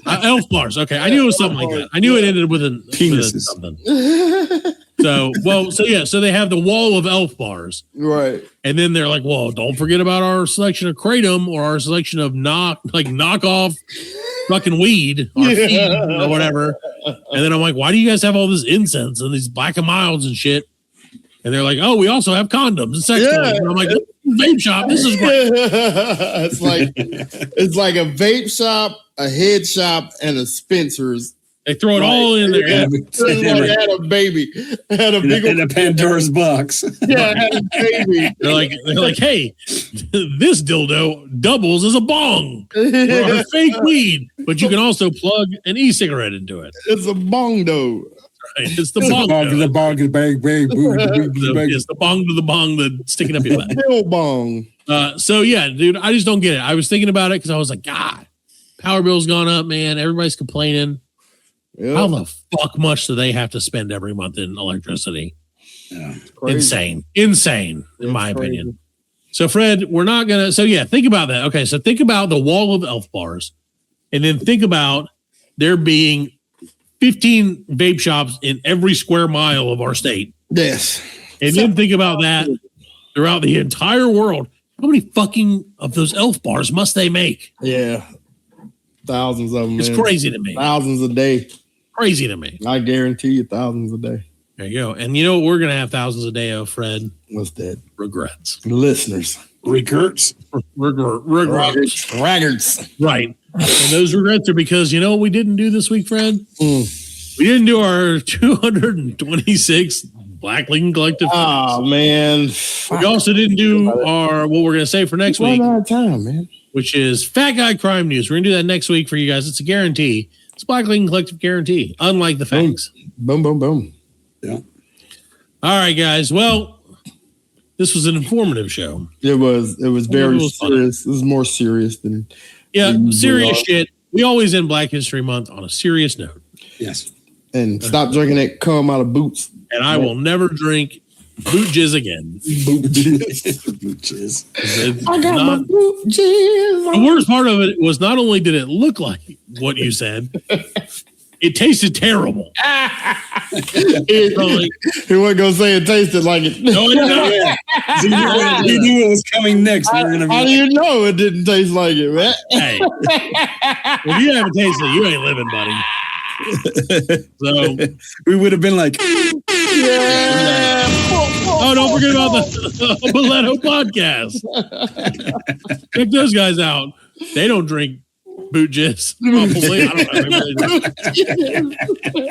[SPEAKER 8] Elf bars. Okay, I knew it was something like that. I knew it ended with something. So they have the wall of elf bars,
[SPEAKER 6] right? And
[SPEAKER 8] then they're like, "Well, don't forget about our selection of kratom or our selection of knockoff fucking weed or feed or whatever." And then I'm like, "Why do you guys have all this incense and these Black and Milds and shit?" And they're like, "Oh, we also have condoms and sex toys." And I'm like, "Vape shop, this is great."
[SPEAKER 6] it's like a vape shop, a head shop, and a Spencer's.
[SPEAKER 8] They throw it all in there. Yeah.
[SPEAKER 6] Had a baby, had a big
[SPEAKER 7] in a Pandora's box.
[SPEAKER 6] Yeah, had a baby.
[SPEAKER 8] They're like, "Hey, this dildo doubles as a bong or fake weed, but you can also plug an e-cigarette into it."
[SPEAKER 6] It's a bong though.
[SPEAKER 8] Right. It's the bong.
[SPEAKER 7] The bong is bang bang.
[SPEAKER 8] It's the bong to the bong that's sticking up your butt.
[SPEAKER 6] Hell bong.
[SPEAKER 8] So yeah, dude, I just don't get it. I was thinking about it because I was like, God, power bill's gone up, man. Everybody's complaining. Yep. How the fuck much do they have to spend every month in electricity?
[SPEAKER 7] Yeah,
[SPEAKER 8] insane, in my opinion. So Fred, we're not gonna. So yeah, think about that. Okay, so think about the wall of elf bars, and then think about there being 15 vape shops in every square mile of our state.
[SPEAKER 6] Yes.
[SPEAKER 8] And then think about that throughout the entire world. How many fucking of those elf bars must they make?
[SPEAKER 6] Yeah. Thousands of them.
[SPEAKER 8] It's crazy to me.
[SPEAKER 6] Thousands a day.
[SPEAKER 8] Crazy to me.
[SPEAKER 6] I guarantee you thousands a day.
[SPEAKER 8] There you go. And you know what we're going to have thousands a day of, Fred?
[SPEAKER 6] What's that?
[SPEAKER 8] Regrets.
[SPEAKER 6] Listeners.
[SPEAKER 8] Regrets.
[SPEAKER 6] Raggarts.
[SPEAKER 8] Right. And those regrets are because, you know what we didn't do this week, Fred? We didn't do our 226 Black Lincoln Collective.
[SPEAKER 6] Oh, man.
[SPEAKER 8] We also didn't do what we're going to say for next week.
[SPEAKER 6] Out of time, man.
[SPEAKER 8] Which is Fat Guy Crime News. We're going to do that next week for you guys. It's a guarantee. It's Black Lincoln Collective guarantee, unlike the facts.
[SPEAKER 6] Boom, boom, boom.
[SPEAKER 7] Yeah.
[SPEAKER 8] All right, guys. Well, this was an informative show.
[SPEAKER 6] It was very serious. It was more serious than
[SPEAKER 8] serious shit. We always end Black History Month on a serious note.
[SPEAKER 7] Yes.
[SPEAKER 6] And stop drinking that cum out of boots.
[SPEAKER 8] And I will never drink boot jizz again.
[SPEAKER 7] Boot jizz.
[SPEAKER 6] I got my boot jizz.
[SPEAKER 8] The worst part of it was not only did it look like what you said, it tasted terrible.
[SPEAKER 6] He wasn't going to say it tasted like it.
[SPEAKER 8] No, it did not.
[SPEAKER 7] He knew it was coming next.
[SPEAKER 6] How do you know it didn't taste like it, man?
[SPEAKER 8] Hey, if you haven't tasted it, you ain't living, buddy. So
[SPEAKER 7] we would have been like,
[SPEAKER 8] oh, don't forget about the Mileto podcast. Check those guys out. They don't drink boot jizz. Probably.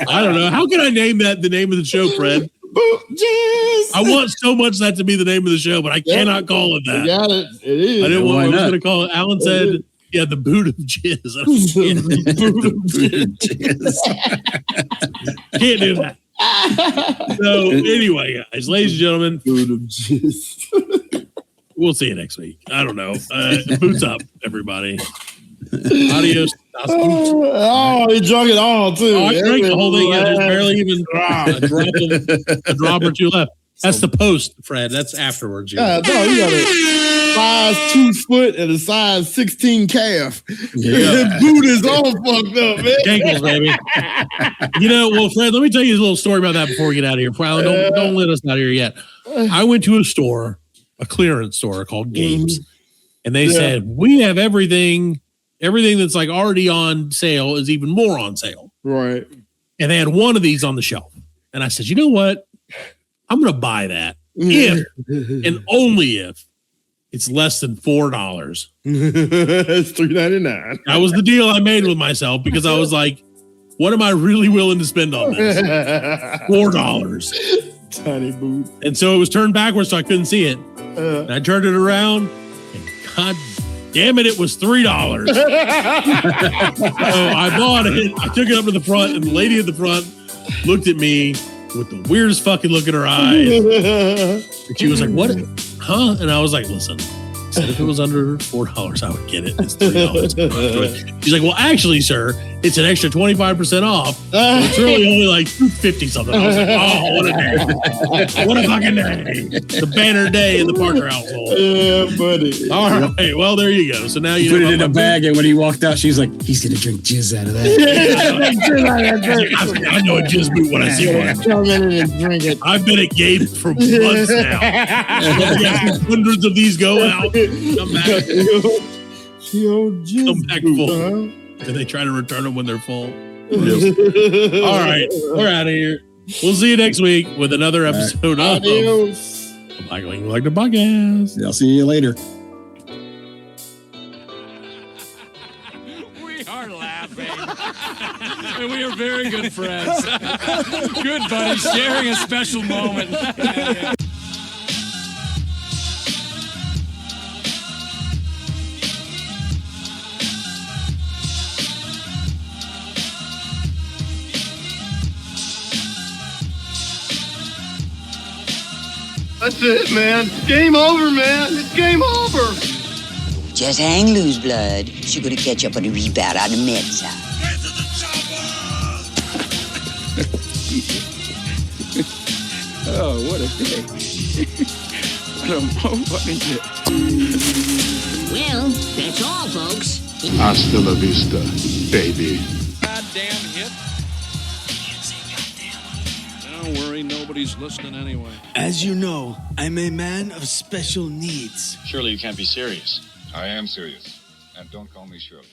[SPEAKER 8] I don't know. How can I name that the name of the show, Fred?
[SPEAKER 6] Boot jizz.
[SPEAKER 8] I want so much that to be the name of the show, but I cannot call it that.
[SPEAKER 6] You got it. It is.
[SPEAKER 8] I didn't want. I was going to call it. Alan said. Yeah, the boot of jizz. The boot of jizz. Can't do that. So anyway, guys, ladies and gentlemen,
[SPEAKER 6] boot of jizz.
[SPEAKER 8] We'll see you next week. I don't know. Boots up, everybody. Adios.
[SPEAKER 6] He drunk it all too.
[SPEAKER 8] I drank the whole thing. Yeah, there's barely even a drop or two left. That's the post, Fred. That's afterwards.
[SPEAKER 6] You got a size 2 foot and a size 16 calf. Yeah. Boot is all fucked up, man.
[SPEAKER 8] Ankles, baby. Well, Fred, let me tell you a little story about that before we get out of here. Don't let us out of here yet. I went to a store, a clearance store called Games, and they said, we have everything that's like already on sale is even more on sale.
[SPEAKER 6] Right.
[SPEAKER 8] And they had one of these on the shelf. And I said, you know what? I'm going to buy that if and only if it's less than $4.
[SPEAKER 6] It's $3.99.
[SPEAKER 8] That was the deal I made with myself because I was like, What am I really willing to spend on this? $4.
[SPEAKER 6] Tiny boot.
[SPEAKER 8] And so it was turned backwards, so I couldn't see it. And I turned it around, and God damn it, it was $3. So I bought it. I took it up to the front, and the lady at the front looked at me with the weirdest fucking look in her eyes. And she was like, what? Huh? And I was like, listen, I said if it was under $4, I would get it. It's $3. She's like, well, actually, sir, it's an extra 25% off. So it's really only like $250 something. I was like, oh, what a day. What a fucking day. The banner day in the Parker household.
[SPEAKER 6] Yeah, buddy.
[SPEAKER 8] All right. Well, there you go. So now you
[SPEAKER 7] put it in a bag, and when he walked out, she's like, he's going to drink jizz out of that.
[SPEAKER 8] I know a jizz boot when I see one.
[SPEAKER 6] Come in and drink it.
[SPEAKER 8] I've been at Gabe for months now. Hundreds of these go out. Come back. Come back full. And they try to return them when they're full. All right. We're out of here. We'll see you next week with another episode of Michael Like the Podcast.
[SPEAKER 7] I'll see you later.
[SPEAKER 9] We are laughing. And we are very good friends. Good buddies, sharing a special moment.
[SPEAKER 10] That's it, man. Game over, man. It's game over.
[SPEAKER 11] Just hang loose, blood. She's gonna catch up on the rebound on the men's side.
[SPEAKER 9] Oh, what a day. What a fucking day.
[SPEAKER 11] Well, that's all, folks.
[SPEAKER 2] Hasta la vista, baby.
[SPEAKER 9] Goddamn hit. Don't worry, nobody's listening anyway.
[SPEAKER 12] As you know, I'm a man of special needs.
[SPEAKER 13] Surely you can't be serious.
[SPEAKER 14] I am serious. And don't call me Shirley.